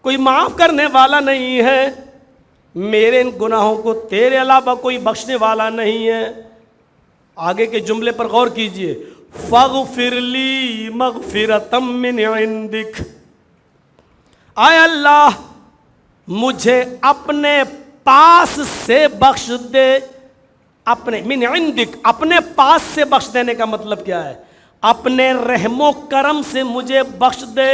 کوئی معاف کرنے والا نہیں ہے، میرے ان گناہوں کو تیرے علاوہ کوئی بخشنے والا نہیں ہے. آگے کے جملے پر غور کیجئے، فاغفر لی مغفرۃ من عندک، اے اللہ مجھے اپنے پاس سے بخش دے. اپنے من عندک، اپنے پاس سے بخش دینے کا مطلب کیا ہے؟ اپنے رحم و کرم سے مجھے بخش دے،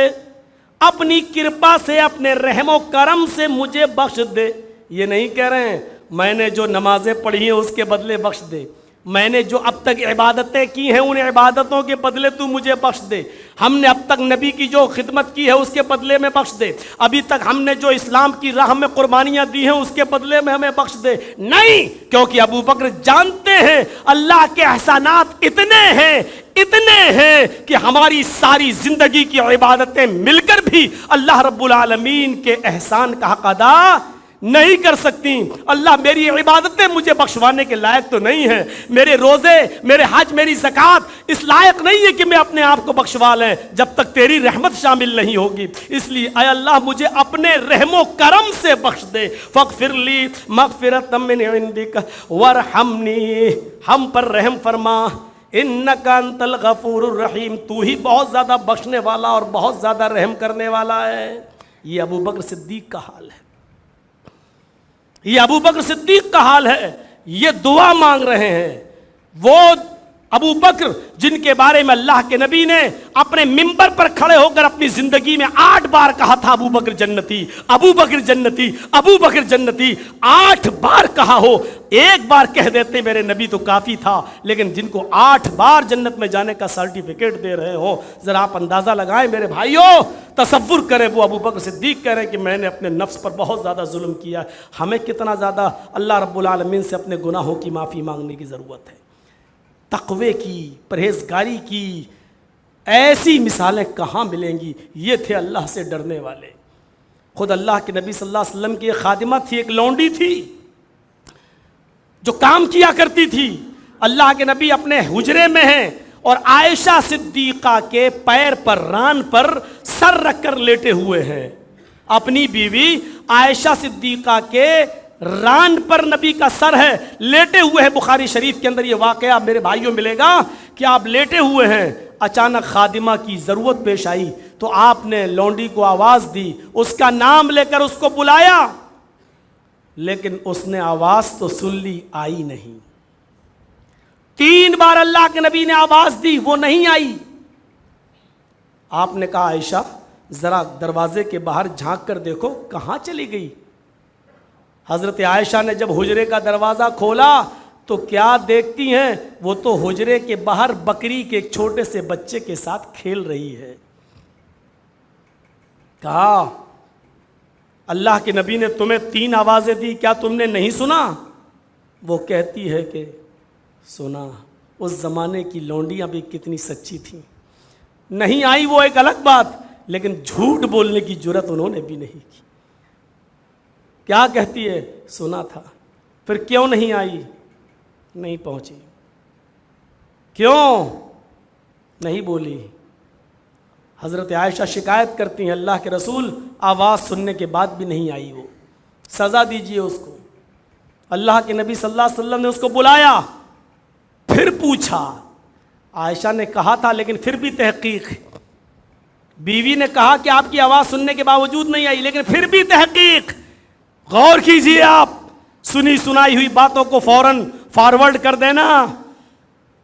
اپنی کرپا سے، اپنے رحم و کرم سے مجھے بخش دے. یہ نہیں کہہ رہے ہیں میں نے جو نمازیں پڑھی ہیں اس کے بدلے بخش دے، میں نے جو اب تک عبادتیں کی ہیں ان عبادتوں کے بدلے تو مجھے بخش دے، ہم نے اب تک نبی کی جو خدمت کی ہے اس کے بدلے میں بخش دے، ابھی تک ہم نے جو اسلام کی راہ میں قربانیاں دی ہیں اس کے بدلے میں ہمیں بخش دے. نہیں، کیونکہ ابو بکر جانتے ہیں اللہ کے احسانات اتنے ہیں کہ ہماری ساری زندگی کی عبادتیں مل کر بھی اللہ رب العالمین کے احسان کا حق ادا نہیں کر سکتی. اللہ میری عبادتیں مجھے بخشوانے کے لائق تو نہیں ہیں، میرے روزے، میرے حج، میری زکوٰۃ اس لائق نہیں ہے کہ میں اپنے آپ کو بخشوا لیں جب تک تیری رحمت شامل نہیں ہوگی. اس لیے اے اللہ مجھے اپنے رحم و کرم سے بخش دے. فاغفر لی مغفرۃ من عندک وارحمنی، ہم پر رحم فرما، انک انت الغفور الرحیم، تو ہی بہت زیادہ بخشنے والا اور بہت زیادہ رحم کرنے والا ہے. یہ ابو بکر صدیق کا حال ہے، یہ ابو بکر صدیق کا حال ہے. یہ دعا مانگ رہے ہیں وہ ابو بکر جن کے بارے میں اللہ کے نبی نے اپنے منبر پر کھڑے ہو کر اپنی زندگی میں 8 بار کہا تھا ابو بکر جنتی، ابو بکر جنتی، ابو بکر جنتی. 8 بار کہا ہو، ایک بار کہہ دیتے میرے نبی تو کافی تھا، لیکن جن کو 8 بار جنت میں جانے کا سرٹیفکیٹ دے رہے ہو، ذرا آپ اندازہ لگائیں میرے بھائیوں، تصور کریں وہ ابو بکر صدیق کہہ رہے ہیں کہ میں نے اپنے نفس پر بہت زیادہ ظلم کیا. ہمیں کتنا زیادہ اللہ رب العالمین سے اپنے گناہوں کی معافی مانگنے کی ضرورت ہے. تقوی کی، پرہیزگاری کی ایسی مثالیں کہاں ملیں گی؟ یہ تھے اللہ سے ڈرنے والے. خود اللہ کے نبی صلی اللہ علیہ وسلم کی ایک خادمہ تھی، ایک لونڈی تھی جو کام کیا کرتی تھی. اللہ کے نبی اپنے حجرے میں ہیں اور عائشہ صدیقہ کے پیر پر، ران پر سر رکھ کر لیٹے ہوئے ہیں. اپنی بیوی عائشہ صدیقہ کے ران پر نبی کا سر ہے، لیٹے ہوئے ہیں. بخاری شریف کے اندر یہ واقعہ میرے بھائیوں ملے گا کہ آپ لیٹے ہوئے ہیں، اچانک خادمہ کی ضرورت پیش آئی تو آپ نے لونڈی کو آواز دی، اس کا نام لے کر اس کو بلایا، لیکن اس نے آواز تو سن لی، آئی نہیں. 3 بار اللہ کے نبی نے آواز دی، وہ نہیں آئی. آپ نے کہا عائشہ ذرا دروازے کے باہر جھانک کر دیکھو کہاں چلی گئی. حضرت عائشہ نے جب حجرے کا دروازہ کھولا تو کیا دیکھتی ہیں؟ وہ تو حجرے کے باہر بکری کے ایک چھوٹے سے بچے کے ساتھ کھیل رہی ہے. کہا اللہ کے نبی نے تمہیں 3 آوازیں دی، کیا تم نے نہیں سنا؟ وہ کہتی ہے کہ سنا. اس زمانے کی لونڈیاں بھی کتنی سچی تھیں. نہیں آئی وہ ایک الگ بات، لیکن جھوٹ بولنے کی جرت انہوں نے بھی نہیں کی. کیا کہتی ہے؟ سنا تھا. پھر کیوں نہیں آئی؟ نہیں پہنچی. کیوں نہیں بولی؟ حضرت عائشہ شکایت کرتی ہیں اللہ کے رسول آواز سننے کے بعد بھی نہیں آئی، وہ سزا دیجئے اس کو. اللہ کے نبی صلی اللہ علیہ وسلم نے اس کو بلایا، پھر پوچھا. عائشہ نے کہا تھا لیکن پھر بھی تحقیق. بیوی نے کہا کہ آپ کی آواز سننے کے باوجود نہیں آئی، لیکن پھر بھی تحقیق. غور کیجئے آپ، سنی سنائی ہوئی باتوں کو فوراً فارورڈ کر دینا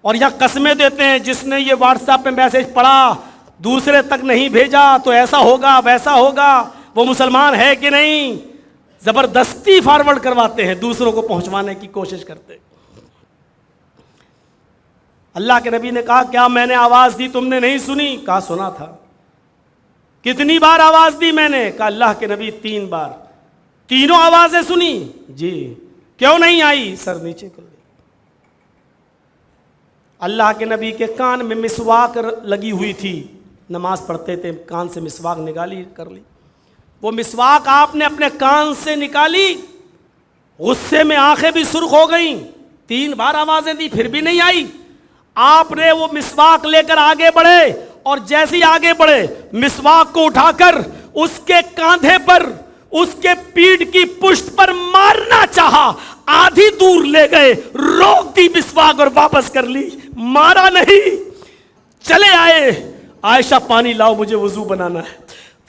اور یہاں قسمیں دیتے ہیں جس نے یہ واٹس ایپ پہ میسج پڑھا دوسرے تک نہیں بھیجا تو ایسا ہوگا ویسا ہوگا، وہ مسلمان ہے کہ نہیں. زبردستی فارورڈ کرواتے ہیں، دوسروں کو پہنچوانے کی کوشش کرتے. اللہ کے نبی نے کہا کیا میں نے آواز دی تم نے نہیں سنی؟ کہا سنا تھا۔ کتنی بار آواز دی میں نے؟ کہا اللہ کے نبی 3 بار۔ تینوں آوازیں سنی؟ جی۔ کیوں نہیں آئی؟ سر نیچے کر لی۔ اللہ کے نبی کے کان میں مسواک لگی ہوئی تھی، نماز پڑھتے تھے، کان سے مسواک نکالی کر لی، وہ مسواک آپ نے اپنے کان سے نکالی، غصے میں آنکھیں بھی سرخ ہو گئیں، 3 بار آوازیں دی پھر بھی نہیں آئی۔ آپ نے وہ مسواک لے کر آگے بڑھے، اور جیسے ہی آگے بڑھے مسواک کو اٹھا کر اس کے کاندھے پر، اس کے پیٹھ کی پشت پر مارنا چاہا، آدھی دور لے گئے، روک دی مسواک اور واپس کر لی، مارا نہیں۔ چلے آئے، عائشہ پانی لاؤ مجھے وضو بنانا ہے،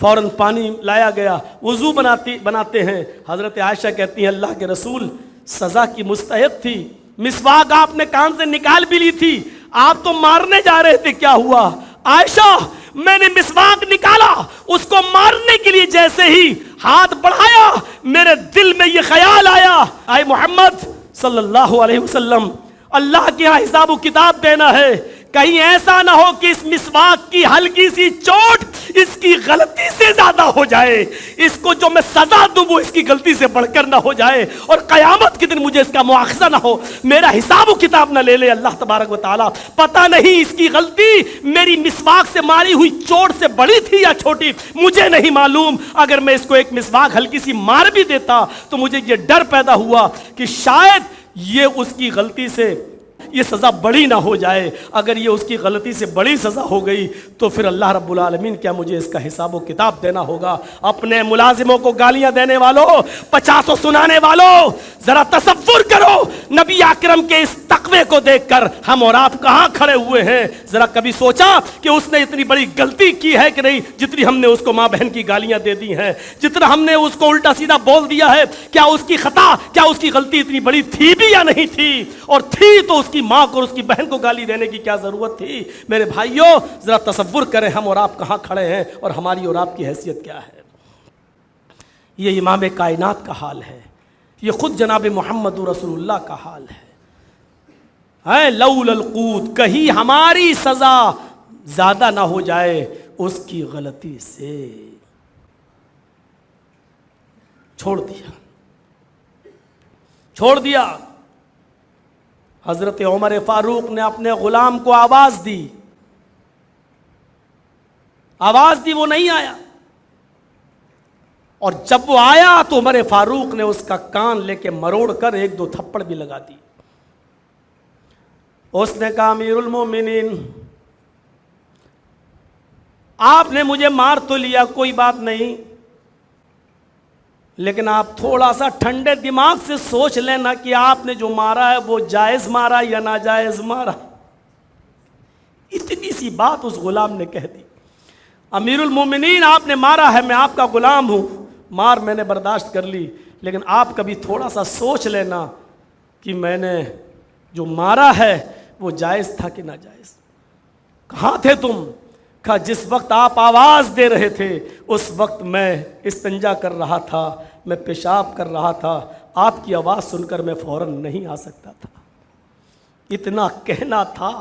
فوراً پانی لایا گیا، وضو بناتے ہیں۔ حضرت عائشہ کہتی ہیں اللہ کے رسول سزا کی مستحق تھی، مسواک آپ نے کان سے نکال بھی لی تھی، آپ تو مارنے جا رہے تھے، کیا ہوا؟ عائشہ میں نے مسواک نکالا، اس کو مارنے کے لیے جیسے ہی ہاتھ بڑھایا میرے دل میں یہ خیال آیا، اے محمد صلی اللہ علیہ وسلم، اللہ کے یہاں حساب و کتاب دینا ہے، کہیں ایسا نہ ہو کہ اس مسواک کی ہلکی سی چوٹ اس کی غلطی سے زیادہ ہو جائے، اس کو جو میں سزا دوں وہ اس کی غلطی سے بڑھ کر نہ ہو جائے، اور قیامت کے دن مجھے اس کا مواخذہ نہ ہو، میرا حساب و کتاب نہ لے لے اللہ تبارک و تعالیٰ۔ پتہ نہیں اس کی غلطی میری مسواک سے ماری ہوئی چوٹ سے بڑی تھی یا چھوٹی، مجھے نہیں معلوم۔ اگر میں اس کو ایک مسواک ہلکی سی مار بھی دیتا تو مجھے یہ ڈر پیدا ہوا کہ شاید یہ اس کی غلطی سے یہ سزا بڑی نہ ہو جائے، اگر یہ اس کی غلطی سے بڑی سزا ہو گئی تو پھر اللہ رب العالمین کیا مجھے اس کا حساب و کتاب دینا ہوگا۔ اپنے ملازموں کو گالیاں دینے والوں، 50 سنانے والوں، ذرا تصور کرو نبی اکرم کے اس تقوی کو دیکھ کر ہم اور آپ کہاں کھڑے ہوئے ہیں۔ ذرا کبھی سوچا کہ اس نے اتنی بڑی غلطی کی ہے کہ نہیں جتنی ہم نے اس کو ماں بہن کی گالیاں دے دی ہیں، جتنا ہم نے اس کو الٹا سیدھا بول دیا ہے، کیا اس کی خطا، کیا اس کی غلطی اتنی بڑی تھی بھی یا نہیں تھی؟ اور تھی تو اس کی ماں کو اور اس کی بہن کو گالی دینے کی کیا ضرورت تھی؟ میرے بھائیوں ذرا تصور کریں ہم اور آپ کہاں کھڑے ہیں اور ہماری اور آپ کی حیثیت کیا ہے۔ یہ امام کائنات کا حال ہے، یہ خود جناب محمد رسول اللہ کا حال ہے۔ لولا القوت، کہیں ہماری سزا زیادہ نہ ہو جائے اس کی غلطی سے، چھوڑ دیا۔ حضرت عمر فاروق نے اپنے غلام کو آواز دی، وہ نہیں آیا، اور جب وہ آیا تو عمر فاروق نے اس کا کان لے کے مروڑ کر 1-2 تھپڑ بھی لگا دی۔ اس نے کہا امیر المومنین آپ نے مجھے مار تو لیا، کوئی بات نہیں، لیکن آپ تھوڑا سا ٹھنڈے دماغ سے سوچ لینا کہ آپ نے جو مارا ہے وہ جائز مارا یا ناجائز مارا۔ اتنی سی بات اس غلام نے کہہ دی، امیر المومنین آپ نے مارا ہے، میں آپ کا غلام ہوں، مار میں نے برداشت کر لی، لیکن آپ کبھی تھوڑا سا سوچ لینا کہ میں نے جو مارا ہے وہ جائز تھا کہ ناجائز۔ کہاں تھے تم؟ کہا جس وقت آپ آواز دے رہے تھے اس وقت میں استنجا کر رہا تھا، میں پیشاب کر رہا تھا، آپ کی آواز سن کر میں فوراً نہیں آ سکتا تھا۔ اتنا کہنا تھا۔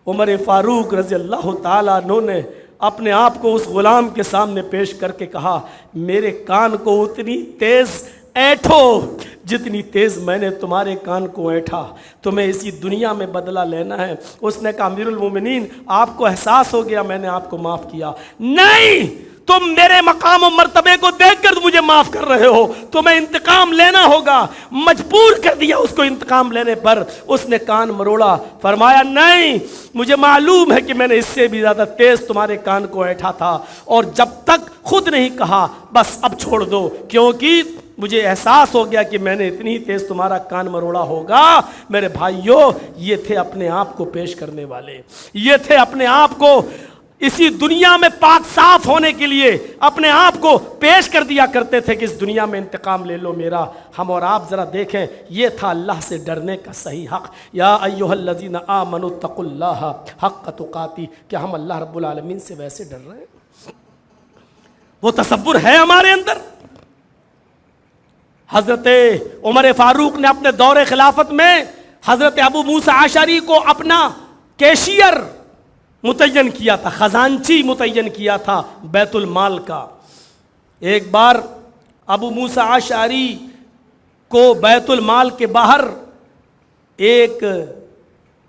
عمر فاروق رضی اللہ تعالیٰ عنہ نے اپنے آپ کو اس غلام کے سامنے پیش کر کے کہا میرے کان کو اتنی تیز ایٹھو جتنی تیز میں نے تمہارے کان کو ایٹھا، تمہیں اسی دنیا میں بدلہ لینا ہے۔ اس نے کہا امیر المومنین آپ کو احساس ہو گیا میں نے آپ کو معاف کیا؟ نہیں، تم میرے مقام و مرتبے کو دیکھ کر مجھے معاف کر رہے ہو، تمہیں انتقام لینا ہوگا۔ مجبور کر دیا اس کو انتقام لینے پر، اس نے کان مروڑا، فرمایا نہیں، مجھے معلوم ہے کہ میں نے اس سے بھی زیادہ تیز تمہارے کان کو ایٹھا تھا، اور جب تک خود نہیں کہا بس اب چھوڑ دو، کیونکہ مجھے احساس ہو گیا کہ میں نے اتنی تیز تمہارا کان مروڑا ہوگا۔ میرے بھائیوں یہ تھے اپنے آپ کو پیش کرنے والے، یہ تھے اپنے آپ کو اسی دنیا میں پاک صاف ہونے کے لیے اپنے آپ کو پیش کر دیا کرتے تھے کہ اس دنیا میں انتقام لے لو میرا۔ ہم اور آپ ذرا دیکھیں، یہ تھا اللہ سے ڈرنے کا صحیح حق۔ یا ایھا الذین آمنوا اتقوا اللہ حق تقاتہ، کیا ہم اللہ رب العالمین سے ویسے ڈر رہے ہیں؟ وہ تصور ہے ہمارے اندر؟ حضرت عمر فاروق نے اپنے دور خلافت میں حضرت ابو موسیٰ اشعری کو اپنا کیشیئر متعین کیا تھا، خزانچی متعین کیا تھا بیت المال کا۔ ایک بار ابو موسیٰ اشعری کو بیت المال کے باہر ایک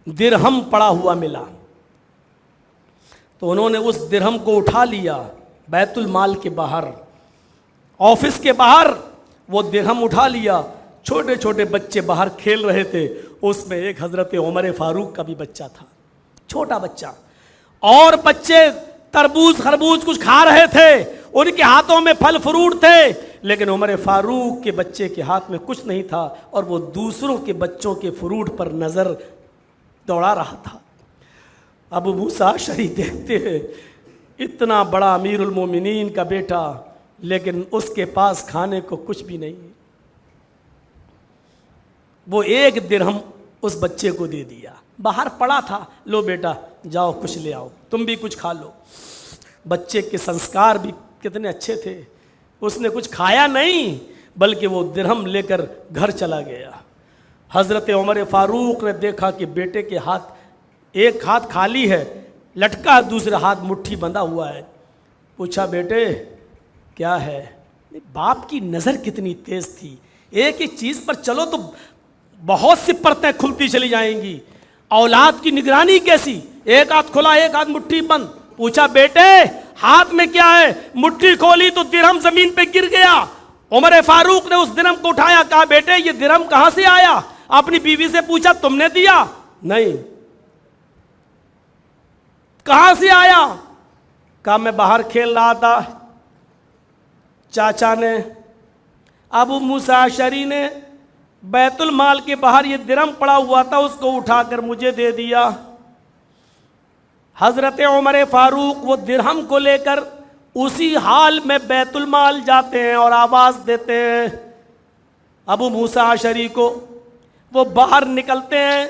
درہم پڑا ہوا ملا، تو انہوں نے اس درہم کو اٹھا لیا بیت المال کے باہر، آفس کے باہر وہ درہم اٹھا لیا۔ چھوٹے چھوٹے بچے باہر کھیل رہے تھے، اس میں ایک حضرت عمر فاروق کا بھی بچہ تھا، چھوٹا بچہ، اور بچے تربوز خربوز کچھ کھا رہے تھے، ان کے ہاتھوں میں پھل فروٹ تھے، لیکن عمر فاروق کے بچے کے ہاتھ میں کچھ نہیں تھا، اور وہ دوسروں کے بچوں کے فروٹ پر نظر دوڑا رہا تھا۔ ابو موسیٰ اشعری دیکھتے ہیں اتنا بڑا امیر المومنین کا بیٹا، لیکن اس کے پاس کھانے کو کچھ بھی نہیں، وہ ایک درہم اس بچے کو دے دیا، باہر پڑا تھا، لو بیٹا جاؤ کچھ لے آؤ، تم بھی کچھ کھا لو۔ بچے کے سنسکار بھی کتنے اچھے تھے، اس نے کچھ کھایا نہیں بلکہ وہ درہم لے کر گھر چلا گیا۔ حضرت عمر فاروق نے دیکھا کہ بیٹے کے ہاتھ، ایک ہاتھ خالی ہے لٹکا، دوسرا ہاتھ مٹھی بندھا ہوا ہے۔ پوچھا بیٹے کیا ہے؟ باپ کی نظر کتنی تیز تھی، ایک ایک چیز پر چلو تو بہت سی پرتیں کھلتی چلی جائیں گی، اولاد کی نگرانی کیسی، ایک ہاتھ کھلا ایک ہاتھ مٹھی بند۔ پوچھا بیٹے ہاتھ میں کیا ہے؟ مٹھی کھولی تو درہم زمین پہ گر گیا۔ عمر فاروق نے اس درہم کو اٹھایا، کہا بیٹے یہ درہم کہاں سے آیا؟ اپنی بیوی سے پوچھا تم نے دیا؟ نہیں۔ کہاں سے آیا؟ کہا میں باہر کھیل رہا تھا، چاچا نے، ابو موسیٰ اشعری نے بیت المال کے باہر یہ درہم پڑا ہوا تھا، اس کو اٹھا کر مجھے دے دیا۔ حضرت عمر فاروق وہ درہم کو لے کر اسی حال میں بیت المال جاتے ہیں اور آواز دیتے ہیں ابو موسیٰ اشعری کو۔ وہ باہر نکلتے ہیں،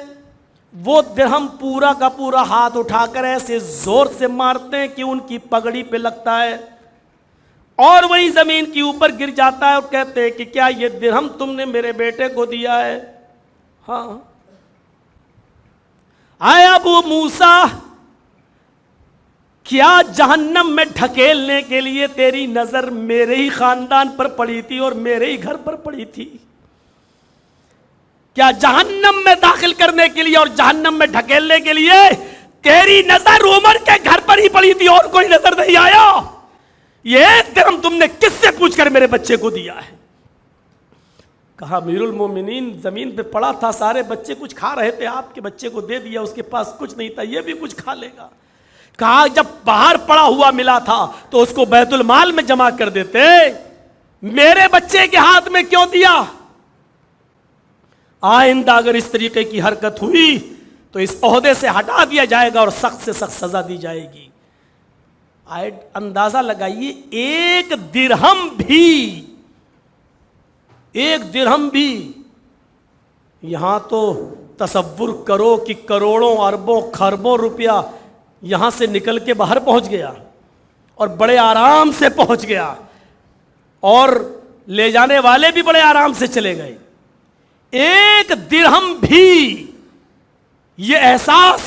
وہ درہم پورا کا پورا ہاتھ اٹھا کر ایسے زور سے مارتے ہیں کہ ان کی پگڑی پہ لگتا ہے اور وہی زمین کے اوپر گر جاتا ہے، اور کہتے ہیں کہ کیا یہ درہم تم نے میرے بیٹے کو دیا ہے؟ ہاں۔ آئے ابو موسیٰ، کیا جہنم میں ڈھکیلنے کے لیے تیری نظر میرے ہی خاندان پر پڑی تھی اور میرے ہی گھر پر پڑی تھی؟ کیا جہنم میں داخل کرنے کے لیے اور جہنم میں ڈھکیلنے کے لیے تیری نظر عمر کے گھر پر ہی پڑی تھی اور کوئی نظر نہیں آیا؟ یہ درہم تم نے کس سے پوچھ کر میرے بچے کو دیا ہے؟ کہا امیر المومنین زمین پہ پڑا تھا، سارے بچے کچھ کھا رہے تھے، آپ کے بچے کو دے دیا، اس کے پاس کچھ نہیں تھا، یہ بھی کچھ کھا لے گا۔ کہا جب باہر پڑا ہوا ملا تھا تو اس کو بیت المال میں جمع کر دیتے، میرے بچے کے ہاتھ میں کیوں دیا؟ آئندہ اگر اس طریقے کی حرکت ہوئی تو اس عہدے سے ہٹا دیا جائے گا اور سخت سے سخت سزا دی جائے گی۔ اندازہ لگائیے ایک درہم بھی، یہاں تو تصور کرو کہ کروڑوں اربوں خربوں روپیہ یہاں سے نکل کے باہر پہنچ گیا اور بڑے آرام سے پہنچ گیا، اور لے جانے والے بھی بڑے آرام سے چلے گئے۔ ایک درہم بھی، یہ احساس،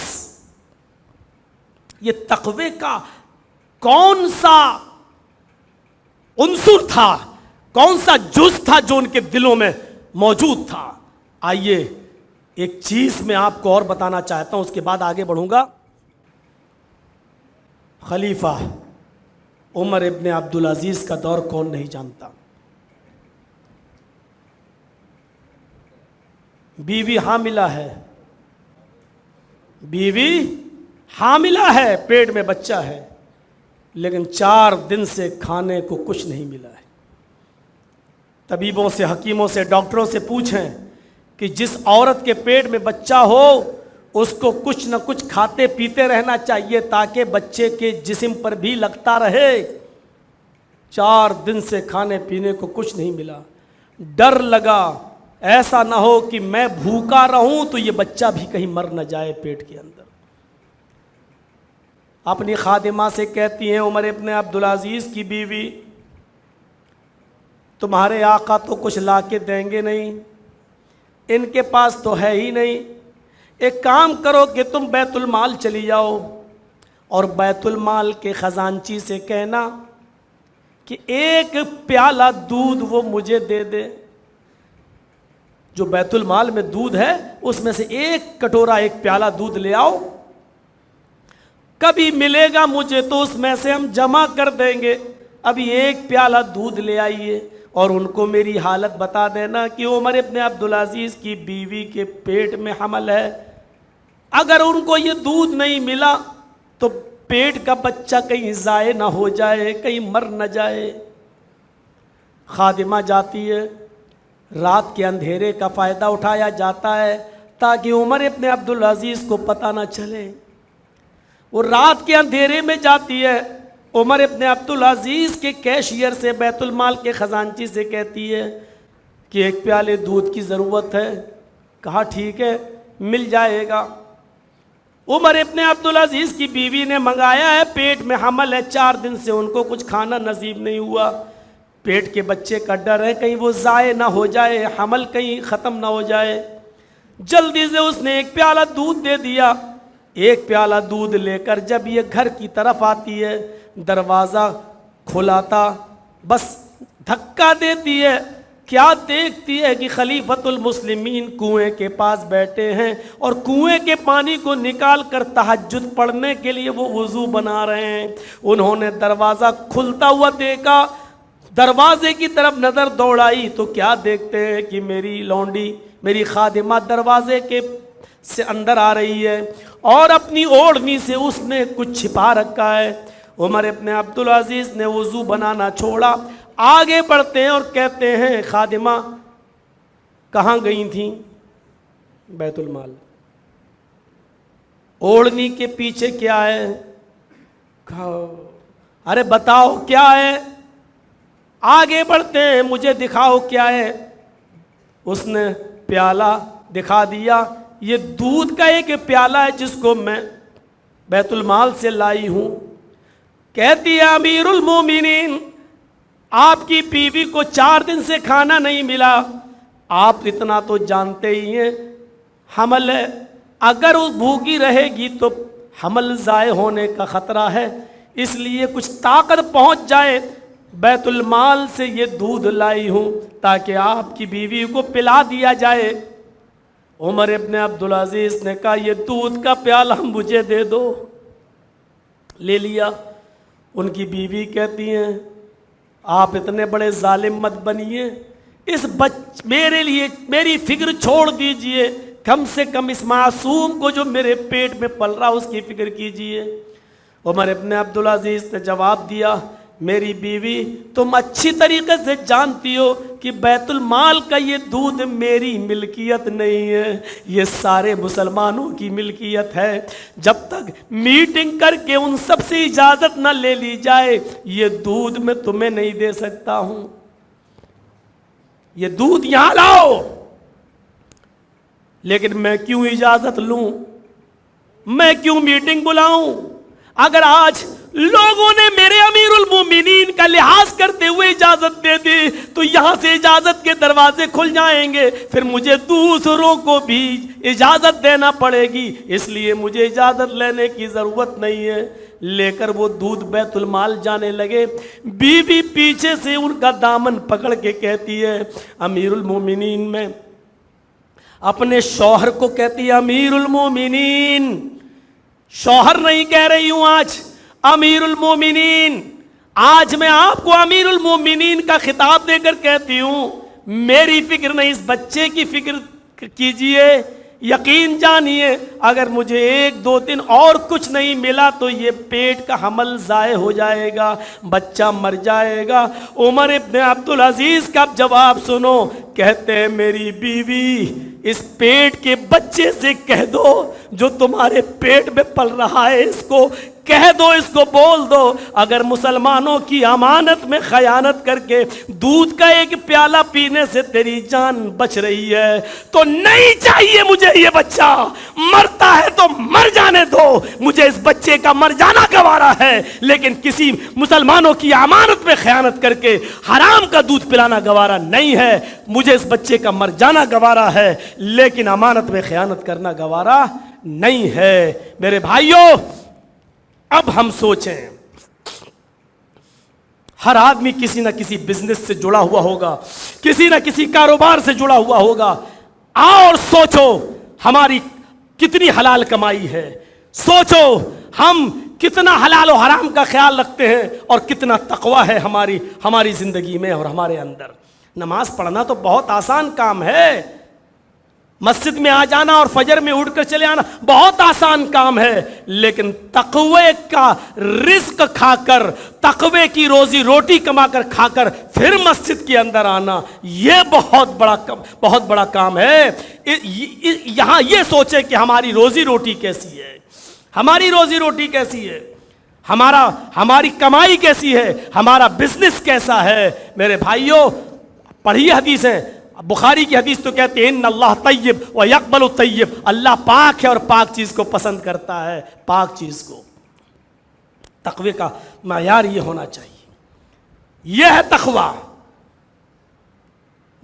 یہ تقوی کا کون سا عنصر تھا، کون سا جز تھا جو ان کے دلوں میں موجود تھا؟ آئیے ایک چیز میں آپ کو اور بتانا چاہتا ہوں، اس کے بعد آگے بڑھوں گا۔ خلیفہ عمر ابن عبدالعزیز کا دور کون نہیں جانتا؟ بیوی حاملہ ہے، پیٹ میں بچہ ہے، لیکن 4 دن سے کھانے کو کچھ نہیں ملا ہے۔ طبیبوں سے، حکیموں سے، ڈاکٹروں سے پوچھیں کہ جس عورت کے پیٹ میں بچہ ہو اس کو کچھ نہ کچھ کھاتے پیتے رہنا چاہیے تاکہ بچے کے جسم پر بھی لگتا رہے۔ 4 دن سے کھانے پینے کو کچھ نہیں ملا، ڈر لگا ایسا نہ ہو کہ میں بھوکا رہوں تو یہ بچہ بھی کہیں مر نہ جائے پیٹ کے اندر۔ اپنی خادمہ سے کہتی ہیں عمر ابن عبدالعزیز کی بیوی، تمہارے آقا تو کچھ لا کے دیں گے نہیں، ان کے پاس تو ہے ہی نہیں، ایک کام کرو کہ تم بیت المال چلی جاؤ اور بیت المال کے خزانچی سے کہنا کہ ایک پیالہ دودھ وہ مجھے دے دے۔ جو بیت المال میں دودھ ہے اس میں سے ایک کٹورا، ایک پیالہ دودھ لے آؤ، کبھی ملے گا مجھے تو اس میں سے ہم جمع کر دیں گے، ابھی ایک پیالہ دودھ لے آئیے اور ان کو میری حالت بتا دینا کہ عمر ابن عبدالعزیز کی بیوی کے پیٹ میں حمل ہے، اگر ان کو یہ دودھ نہیں ملا تو پیٹ کا بچہ کہیں ضائع نہ ہو جائے، کہیں مر نہ جائے۔ خادمہ جاتی ہے، رات کے اندھیرے کا فائدہ اٹھایا جاتا ہے تاکہ عمر ابن عبدالعزیز کو پتہ نہ چلے۔ وہ رات کے اندھیرے میں جاتی ہے، عمر ابن عبدالعزیز کے کیشیئر سے، بیت المال کے خزانچی سے کہتی ہے کہ ایک پیالے دودھ کی ضرورت ہے۔ کہا ٹھیک ہے، مل جائے گا۔ عمر ابن عبدالعزیز کی بیوی نے منگایا ہے، پیٹ میں حمل ہے، 4 دن سے ان کو کچھ کھانا نصیب نہیں ہوا، پیٹ کے بچے کا ڈر ہے کہیں وہ ضائع نہ ہو جائے، حمل کہیں ختم نہ ہو جائے۔ جلدی سے اس نے ایک پیالہ دودھ دے دیا۔ ایک پیالہ دودھ لے کر جب یہ گھر کی طرف آتی ہے، دروازہ کھلاتا بس دھکا دیتی ہے، کیا دیکھتی ہے کہ خلیفۃ المسلمین کنویں کے پاس بیٹھے ہیں اور کنویں کے پانی کو نکال کر تہجد پڑھنے کے لیے وہ وضو بنا رہے ہیں۔ انہوں نے دروازہ کھلتا ہوا دیکھا، دروازے کی طرف نظر دوڑائی تو کیا دیکھتے ہیں کہ میری لونڈی، میری خادمہ دروازے کے سے اندر آ رہی ہے اور اپنی اوڑھنی سے اس نے کچھ چھپا رکھا ہے۔ عمر ابن عبدالعزیز نے وضو بنانا چھوڑا، آگے بڑھتے ہیں اور کہتے ہیں خادمہ کہاں گئی تھیں؟ بیت المال۔ اوڑھنی کے پیچھے کیا ہے؟ کہا ارے بتاؤ کیا ہے؟ آگے بڑھتے ہیں، مجھے دکھاؤ کیا ہے۔ اس نے پیالہ دکھا دیا، یہ دودھ کا ایک پیالہ ہے جس کو میں بیت المال سے لائی ہوں۔ کہتی ہے امیر المومنین، آپ کی بیوی کو 4 دن سے کھانا نہیں ملا، آپ اتنا تو جانتے ہی ہیں حمل ہے، اگر وہ بھوکی رہے گی تو حمل ضائع ہونے کا خطرہ ہے، اس لیے کچھ طاقت پہنچ جائے، بیت المال سے یہ دودھ لائی ہوں تاکہ آپ کی بیوی کو پلا دیا جائے۔ عمر ابن عبدالعزیز نے کہا یہ دودھ کا پیالہ مجھے دے دو۔ لے لیا۔ ان کی بیوی کہتی ہیں آپ اتنے بڑے ظالم مت بنیے، میرے لیے میری فکر چھوڑ دیجئے، کم سے کم اس معصوم کو جو میرے پیٹ میں پل رہا اس کی فکر کیجئے۔ عمر ابن عبدالعزیز نے جواب دیا میری بیوی تم اچھی طریقے سے جانتی ہو کہ بیت المال کا یہ دودھ میری ملکیت نہیں ہے، یہ سارے مسلمانوں کی ملکیت ہے، جب تک میٹنگ کر کے ان سب سے اجازت نہ لے لی جائے یہ دودھ میں تمہیں نہیں دے سکتا ہوں، یہ دودھ یہاں لاؤ۔ لیکن میں کیوں اجازت لوں، میں کیوں میٹنگ بلاؤں؟ اگر آج لوگوں نے میرے امیر المومنین کا لحاظ کرتے ہوئے اجازت دے دی تو یہاں سے اجازت کے دروازے کھل جائیں گے، پھر مجھے دوسروں کو بھی اجازت دینا پڑے گی، اس لیے مجھے اجازت لینے کی ضرورت نہیں ہے۔ لے کر وہ دودھ بیت المال جانے لگے۔ بیوی پیچھے سے ان کا دامن پکڑ کے کہتی ہے امیر المومنین، میں اپنے شوہر کو کہتی ہے امیر المومنین، شوہر نہیں کہہ رہی ہوں آج، امیر المومنین، آج میں آپ کو امیر المومنین کا خطاب دے کر کہتی ہوں میری فکر نہیں اس بچے کی فکر کیجئے، یقین جانیے اگر مجھے 1-2 دن اور کچھ نہیں ملا تو یہ پیٹ کا حمل ضائع ہو جائے گا، بچہ مر جائے گا۔ عمر ابن عبدالعزیز کا جواب سنو، کہتے ہیں میری بیوی اس پیٹ کے بچے سے کہہ دو جو تمہارے پیٹ میں پل رہا ہے اس کو کہہ دو اس کو، بول دو، اگر مسلمانوں کی امانت میں خیانت کر کے دودھ کا ایک پیالہ پینے سے تیری جان بچ رہی ہے تو نہیں چاہیے مجھے یہ بچہ، مرتا ہے تو مر جانے دو، مجھے اس بچے کا مر جانا گوارا ہے، لیکن کسی مسلمانوں کی امانت میں خیانت کر کے حرام کا دودھ پلانا گوارا نہیں ہے، مجھے اس بچے کا مر جانا گوارا ہے لیکن امانت میں خیانت کرنا گوارا نہیں ہے۔ میرے بھائیوں، اب ہم سوچیں، ہر آدمی کسی نہ کسی بزنس سے جڑا ہوا ہوگا، کسی نہ کسی کاروبار سے جڑا ہوا ہوگا، اور سوچو ہماری کتنی حلال کمائی ہے، سوچو ہم کتنا حلال و حرام کا خیال رکھتے ہیں اور کتنا تقوی ہے ہماری زندگی میں اور ہمارے اندر۔ نماز پڑھنا تو بہت آسان کام ہے، مسجد میں آ جانا اور فجر میں اٹھ کر چلے آنا بہت آسان کام ہے، لیکن تقوی کا رزق کھا کر، تقوی کی روزی روٹی کما کر کھا کر پھر مسجد کے اندر آنا، یہ بہت بڑا کام ہے۔ یہاں یہ سوچے کہ ہماری روزی روٹی کیسی ہے، ہماری روزی روٹی کیسی ہے، ہماری کمائی کیسی ہے، ہمارا بزنس کیسا ہے۔ میرے بھائیوں، پڑھیے حدیثیں، بخاری کی حدیث تو کہتے ہیں ان اللہ طیب و یقبل الطیب، اللہ پاک ہے اور پاک چیز کو پسند کرتا ہے، پاک چیز کو۔ تقوی کا معیار یہ ہونا چاہیے، یہ ہے تقوی۔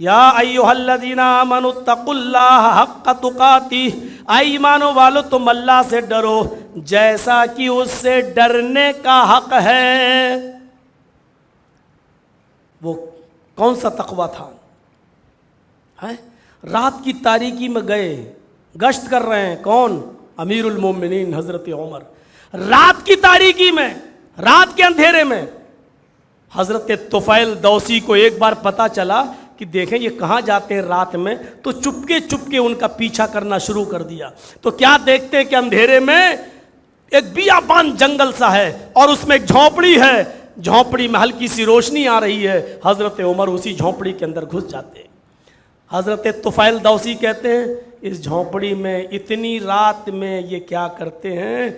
یا ایھا الذین آمنوا اتقوا اللہ حق تقاتہ، اے ایمانوں والو تم اللہ سے ڈرو جیسا کہ اس سے ڈرنے کا حق ہے۔ وہ کون سا تقوی تھا؟ رات کی تاریکی میں گئے، گشت کر رہے ہیں، کون؟ امیر المومنین حضرت عمر۔ رات کی تاریکی میں، رات کے اندھیرے میں حضرت طفیل دوسی کو ایک بار پتا چلا کہ دیکھیں یہ کہاں جاتے ہیں رات میں، تو چپکے ان کا پیچھا کرنا شروع کر دیا۔ تو کیا دیکھتے ہیں کہ اندھیرے میں ایک بیابان جنگل سا ہے اور اس میں ایک جھونپڑی ہے، جھونپڑی میں ہلکی سی روشنی آ رہی ہے، حضرت عمر اسی جھونپڑی کے اندر گھس جاتے ہیں۔ حضرت طفیل دوسی کہتے ہیں اس جھونپڑی میں اتنی رات میں یہ کیا کرتے ہیں؟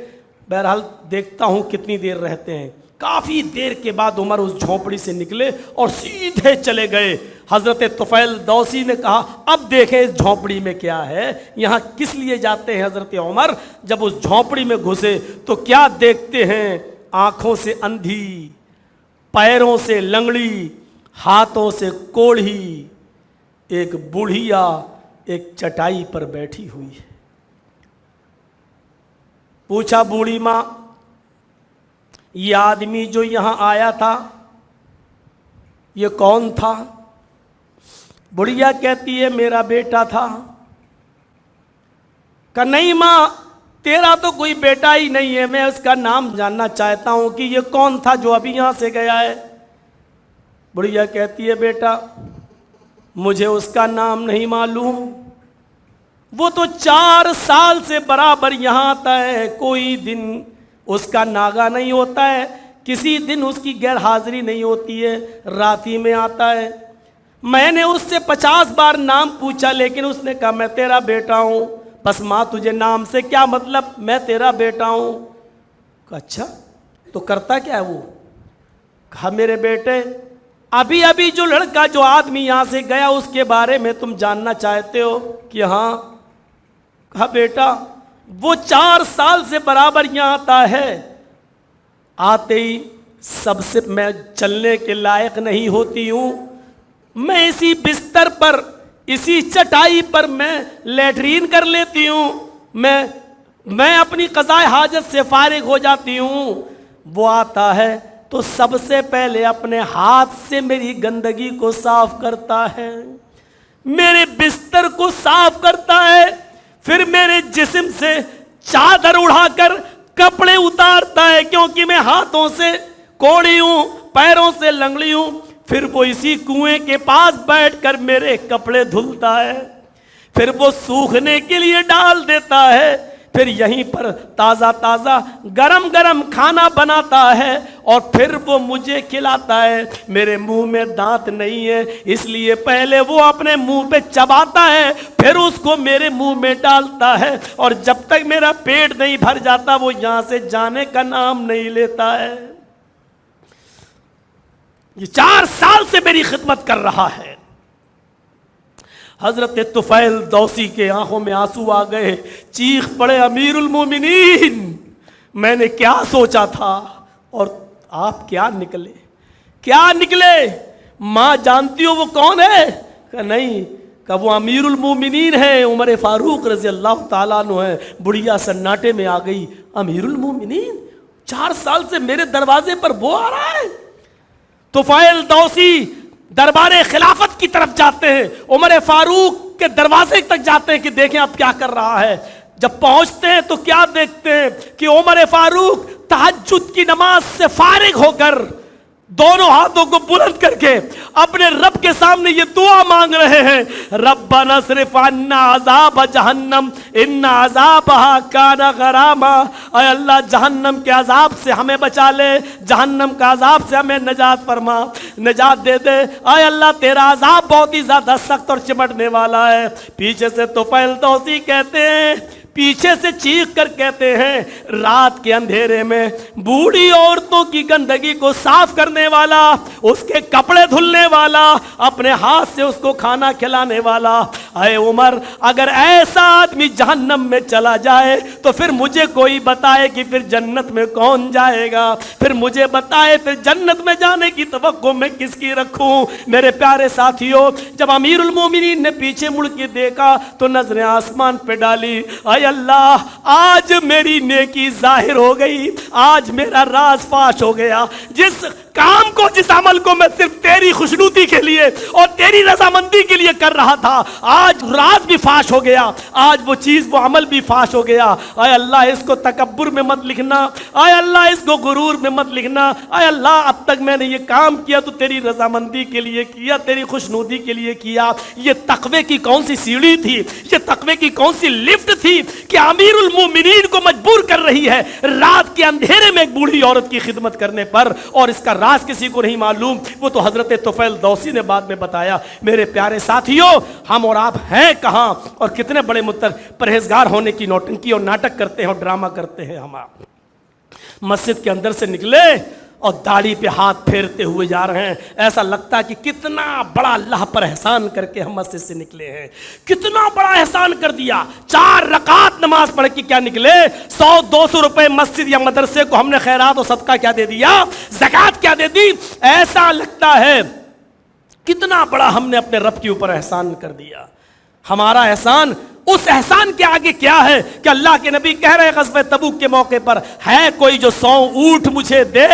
بہرحال دیکھتا ہوں کتنی دیر رہتے ہیں۔ کافی دیر کے بعد عمر اس جھونپڑی سے نکلے اور سیدھے چلے گئے۔ حضرت طفیل دوسی نے کہا اب دیکھیں اس جھونپڑی میں کیا ہے، یہاں کس لیے جاتے ہیں حضرت عمر؟ جب اس جھونپڑی میں گھسے تو کیا دیکھتے ہیں؟ آنکھوں سے اندھی، پیروں سے لنگڑی، ہاتھوں سے کوڑھی ایک بوڑھیا ایک چٹائی پر بیٹھی ہوئی ہے۔ پوچھا بوڑھی ماں یہ آدمی جو یہاں آیا تھا یہ کون تھا؟ بڑھیا کہتی ہے میرا بیٹا تھا۔ کہ نہیں ماں تیرا تو کوئی بیٹا ہی نہیں ہے، میں اس کا نام جاننا چاہتا ہوں کہ یہ کون تھا جو ابھی یہاں سے گیا ہے۔ بڑھیا کہتی ہے بیٹا مجھے اس کا نام نہیں معلوم، وہ تو 4 سال سے برابر یہاں آتا ہے، کوئی دن اس کا ناغہ نہیں ہوتا ہے، کسی دن اس کی غیر حاضری نہیں ہوتی ہے، رات ہی میں آتا ہے۔ میں نے اس سے 50 بار نام پوچھا لیکن اس نے کہا میں تیرا بیٹا ہوں۔ بس ماں تجھے نام سے کیا مطلب، میں تیرا بیٹا ہوں۔ کہا اچھا تو کرتا کیا ہے وہ؟ کہا میرے بیٹے ابھی جو لڑکا جو آدمی یہاں سے گیا اس کے بارے میں تم جاننا چاہتے ہو؟ کہ ہاں۔ کہا بیٹا وہ 4 سال سے برابر یہاں آتا ہے، آتے ہی سب سے میں چلنے کے لائق نہیں ہوتی ہوں، میں اسی بستر پر اسی چٹائی پر میں لیٹرین کر لیتی ہوں، میں اپنی قضائے حاجت سے فارغ ہو جاتی ہوں۔ وہ آتا ہے تو سب سے پہلے اپنے ہاتھ سے میری گندگی کو صاف کرتا ہے، میرے بستر کو صاف کرتا ہے، پھر میرے جسم سے چادر اڑا کر کپڑے اتارتا ہے کیونکہ میں ہاتھوں سے کوڑی ہوں، پیروں سے لنگڑی ہوں، پھر وہ اسی کنویں کے پاس بیٹھ کر میرے کپڑے دھلتا ہے، پھر وہ سوکھنے کے لیے ڈال دیتا ہے، پھر یہیں پر تازہ تازہ گرم گرم کھانا بناتا ہے اور پھر وہ مجھے کھلاتا ہے. میرے منہ میں دانت نہیں ہے اس لیے پہلے وہ اپنے منہ پہ چباتا ہے پھر اس کو میرے منہ میں ڈالتا ہے, اور جب تک میرا پیٹ نہیں بھر جاتا وہ یہاں سے جانے کا نام نہیں لیتا ہے. یہ 4 سال سے میری خدمت کر رہا ہے. حضرت طفیل دوسی کے آنکھوں میں آنسو آ گئے, چیخ پڑے امیر المومنین میں نے کیا سوچا تھا اور آپ کیا نکلے. ماں جانتی ہو وہ کون ہے؟ کہ نہیں. کہ وہ امیر المومنین ہے عمر فاروق رضی اللہ تعالیٰ عنہ ہے. بڑھیا سناٹے میں آ گئی, امیر المومنین 4 سال سے میرے دروازے پر وہ آ رہا ہے. طفیل دوسی دربار خلافت کی طرف جاتے ہیں, عمر فاروق کے دروازے تک جاتے ہیں کہ دیکھیں اب کیا کر رہا ہے. جب پہنچتے ہیں تو کیا دیکھتے ہیں کہ عمر فاروق تہجد کی نماز سے فارغ ہو کر دونوں ہاتھوں کو بلند کر کے اپنے رب کے سامنے یہ دعا مانگ رہے ہیں, ربنا اصرف عنا عذاب جہنم ان عذابها کان غراما. اے اللہ جہنم کے عذاب سے ہمیں بچا لے, جہنم کا عذاب سے ہمیں نجات فرما, نجات دے دے. اے اللہ تیرا عذاب بہت ہی زیادہ سخت اور چمٹنے والا ہے. پیچھے سے طفیل دوسی کہتے ہیں, پیچھے سے چیخ کر کہتے ہیں, رات کے اندھیرے میں بوڑھی عورتوں کی گندگی کو صاف کرنے والا, اس کے کپڑے دھلنے والا, اپنے ہاتھ سے اس کو کھانا کھلانے والا. اے عمر اگر ایسا آدمی جہنم میں چلا جائے تو پھر مجھے کوئی بتائے کہ پھر جنت میں کون جائے گا, پھر مجھے بتائے پھر جنت میں جانے کی توقع میں کس کی رکھوں. میرے پیارے ساتھیوں, جب امیر المومنین نے پیچھے مڑ کے دیکھا تو نظریں آسمان پہ ڈالی. اے اللہ آج میری نیکی ظاہر ہو گئی, آج میرا راز فاش ہو گیا. جس کام کو, جس عمل کو میں صرف تیری خوشنودی کے لیے اور تیری رضامندی کے لیے کر رہا تھا, آج راز بھی فاش ہو گیا, آج وہ چیز وہ عمل بھی فاش ہو گیا. اے اللہ اس کو تکبر میں مت لکھنا, اے اللہ اس کو غرور میں مت لکھنا. اے اللہ اب تک میں نے یہ کام کیا تو تیری رضامندی کے لیے کیا, تیری خوشنودی کے لیے کیا. یہ تقوی کی کون سی سیڑھی تھی, یہ تقوی کی کون سی لفٹ تھی کہ امیر المومنین کو مجبور کر رہی ہے رات کے اندھیرے میں ایک بوڑھی عورت کی خدمت کرنے پر, اور اس کا راز کسی کو نہیں معلوم. وہ تو حضرت طفیل دوسی نے بعد میں بتایا. میرے پیارے ساتھیوں, ہم اور آپ ہیں کہاں اور کتنے بڑے پرہیزگار ہونے کی نوٹنکی اور ناٹک کرتے ہیں اور ڈرامہ کرتے ہیں. ہم مسجد کے اندر سے نکلے اور داڑھی پہ ہاتھ پھیرتے ہوئے جا رہے ہیں, ایسا لگتا ہے کہ کتنا بڑا اللہ پر احسان کر کے ہم مسجد سے نکلے ہیں, کتنا بڑا احسان کر دیا. 4 رکعت نماز پڑھ کے کیا نکلے, 100-200 روپے مسجد یا مدرسے کو ہم نے خیرات و صدقہ کیا دے دیا, زکوٰۃ کیا دے دی. ایسا لگتا ہے کتنا بڑا ہم نے اپنے رب کے اوپر احسان کر دیا. ہمارا احسان اس احسان کے آگے کیا ہے کہ اللہ کے نبی کہہ رہے غزوہ تبوک کے موقع پر, ہے کوئی جو 100 اونٹ مجھے دے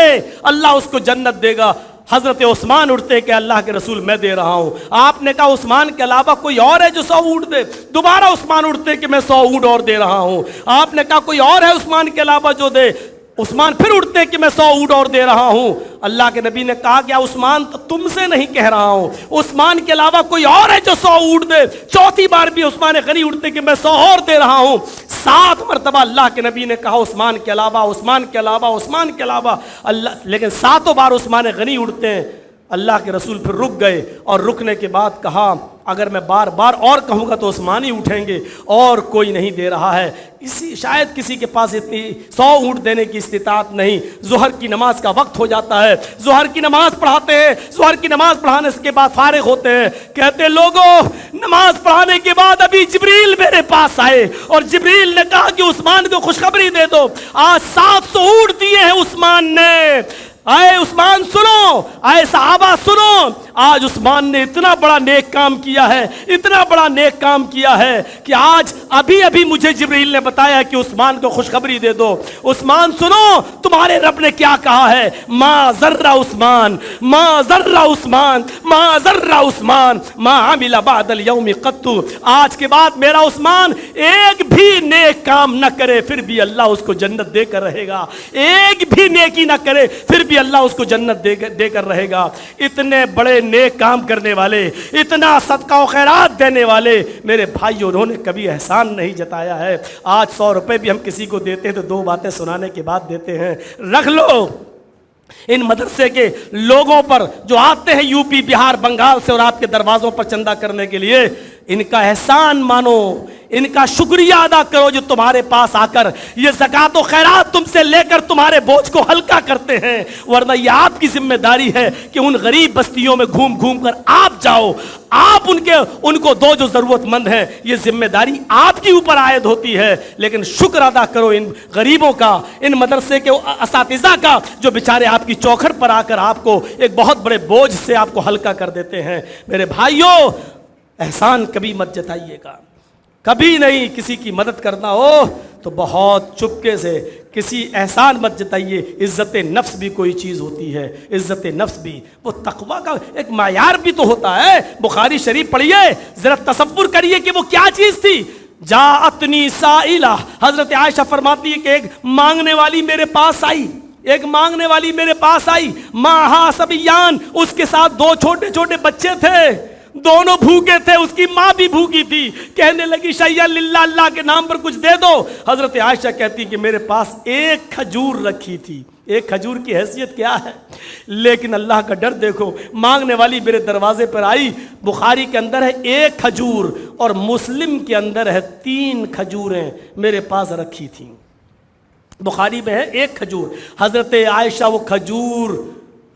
اللہ اس کو جنت دے گا. حضرت عثمان اٹھتے کہ اللہ کے رسول میں دے رہا ہوں. آپ نے کہا عثمان کے علاوہ کوئی اور ہے جو 100 اونٹ دے؟ دوبارہ عثمان اٹھتے کہ میں 100 اونٹ اور دے رہا ہوں. آپ نے کہا کوئی اور ہے عثمان کے علاوہ جو دے؟ عثمان پھر اٹھتے کہ میں 100 اونٹ اور دے رہا ہوں. اللہ کے نبی نے کہا کہ عثمان تم سے نہیں کہہ رہا ہوں, عثمان کے علاوہ کوئی اور ہے جو 100 اونٹ دے؟ چوتھی بار بھی عثمان غنی اٹھتے کہ میں 100 اور دے رہا ہوں. 7 مرتبہ اللہ کے نبی نے کہا عثمان کے علاوہ, عثمان کے علاوہ, عثمان کے علاوہ اللہ, لیکن 7 بار عثمان غنی اٹھتے ہیں. اللہ کے رسول پھر رک گئے اور رکنے کے بعد کہا اگر میں بار بار اور کہوں گا تو عثمان ہی اٹھیں گے, اور کوئی نہیں دے رہا ہے. شاید کسی کے پاس اتنی 100 اونٹ دینے کی استطاعت نہیں. ظہر کی نماز کا وقت ہو جاتا ہے, ظہر کی نماز پڑھاتے ہیں, ظہر کی نماز پڑھانے کے بعد فارغ ہوتے ہیں, کہتے لوگوں نماز پڑھانے کے بعد ابھی جبریل میرے پاس آئے اور جبریل نے کہا کہ عثمان کو خوشخبری دے دو, آج 700 اونٹ دیے ہیں عثمان نے. اے عثمان سنو, اے صحابہ سنو, آج عثمان نے اتنا بڑا نیک کام کیا ہے, اتنا بڑا نیک کام کیا ہے کہ آج ابھی مجھے جبریل نے بتایا کہ عثمان کو خوشخبری دے دو. عثمان سنو, تمہارے رب نے کیا کہا ہے, ما ذر عثمان, ما ذر عثمان, ما ذر عثمان, ما عمل بعد اليوم قط. آج کے بعد میرا عثمان ایک بھی نیک کام نہ کرے پھر بھی اللہ اس کو جنت دے کر رہے گا. ایک بھی نیکی نہ کرے پھر بھی اللہ اس کو جنت دے کر رہے گا۔ اتنے بڑے نیک کام کرنے والے، اتنا صدقہ و خیرات دینے والے میرے بھائیو، انہوں نے کبھی احسان نہیں جتایا ہے۔ آج 100 روپے بھی ہم کسی کو دیتے ہیں تو 2 باتیں سنانے کے بعد دیتے ہیں۔ رکھ لو ان مدرسے کے لوگوں پر جو آتے ہیں یو پی، بہار، بنگال سے اور آپ کے دروازوں پر چندہ کرنے کے لیے، ان کا احسان مانو، ان کا شکریہ ادا کرو جو تمہارے پاس آ کر یہ زکوٰۃ و خیرات تم سے لے کر تمہارے بوجھ کو ہلکا کرتے ہیں۔ ورنہ یہ آپ کی ذمہ داری ہے کہ ان غریب بستیوں میں گھوم گھوم کر آپ جاؤ، آپ ان کو دو جو ضرورت مند ہیں۔ یہ ذمہ داری آپ کی اوپر عائد ہوتی ہے، لیکن شکر ادا کرو ان غریبوں کا، ان مدرسے کے اساتذہ کا جو بیچارے آپ کی چوکھٹ پر آ کر آپ کو ایک بہت بڑے بوجھ سے آپ کو ہلکا کر دیتے ہیں۔ میرے بھائیوں، احسان کبھی مت جتائیے گا، کبھی نہیں۔ کسی کی مدد کرنا ہو تو بہت چپکے سے، کسی احسان مت جتائیے۔ عزت نفس بھی کوئی چیز ہوتی ہے، عزت نفس بھی وہ تقوی کا ایک معیار بھی تو ہوتا ہے۔ بخاری شریف پڑھیے، ذرا تصور کریے کہ وہ کیا چیز تھی۔ جاءتنی سائلہ، حضرت عائشہ فرماتی ہے کہ ایک مانگنے والی میرے پاس آئی، ایک مانگنے والی میرے پاس آئی، معہا صبیان، اس کے ساتھ 2 چھوٹے چھوٹے بچے تھے، دونوں بھوکے تھے، اس کی ماں بھی بھوکی تھی۔ کہنے لگی شیئا للہ، اللہ کے نام پر کچھ دے دو۔ حضرت عائشہ کہتی کہ میرے پاس 1 کھجور رکھی تھی۔ 1 کھجور کی حیثیت کیا ہے، لیکن اللہ کا ڈر دیکھو۔ مانگنے والی میرے دروازے پر آئی، بخاری کے اندر ہے 1 کھجور اور مسلم کے اندر ہے 3 کھجوریں میرے پاس رکھی تھیں۔ بخاری میں ہے 1 کھجور، حضرت عائشہ وہ کھجور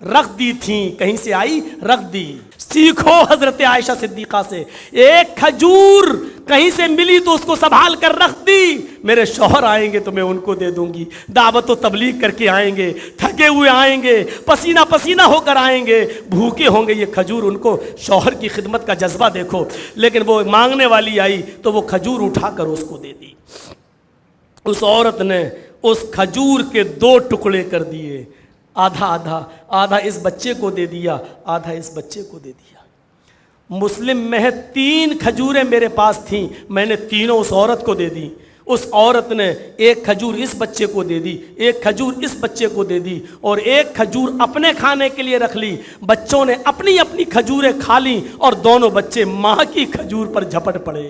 رکھ دی تھیں، کہیں سے آئی رکھ دی۔ سیکھو حضرت عائشہ صدیقہ سے، 1 کھجور کہیں سے ملی تو اس کو سنبھال کر رکھ دی۔ میرے شوہر آئیں گے تو میں ان کو دے دوں گی، دعوت و تبلیغ کر کے آئیں گے، تھکے ہوئے آئیں گے، پسینہ پسینہ ہو کر آئیں گے، بھوکے ہوں گے۔ یہ کھجور ان کو، شوہر کی خدمت کا جذبہ دیکھو۔ لیکن وہ مانگنے والی آئی تو وہ کھجور اٹھا کر اس کو دے دی۔ اس عورت نے اس کھجور کے 2 ٹکڑے کر دیے، آدھا اس بچے کو دے دیا، آدھا اس بچے کو دے دیا۔ مسلم میں ہے 3 کھجوریں میرے پاس تھیں، میں نے تینوں اس عورت کو دے دی۔ اس عورت نے 1 کھجور اس بچے کو دے دی، 1 کھجور اس بچے کو دے دی، اور 1 کھجور اپنے کھانے کے لیے رکھ لی۔ بچوں نے اپنی اپنی کھجوریں کھا لیں اور دونوں بچے ماں کی کھجور پر جھپٹ پڑے۔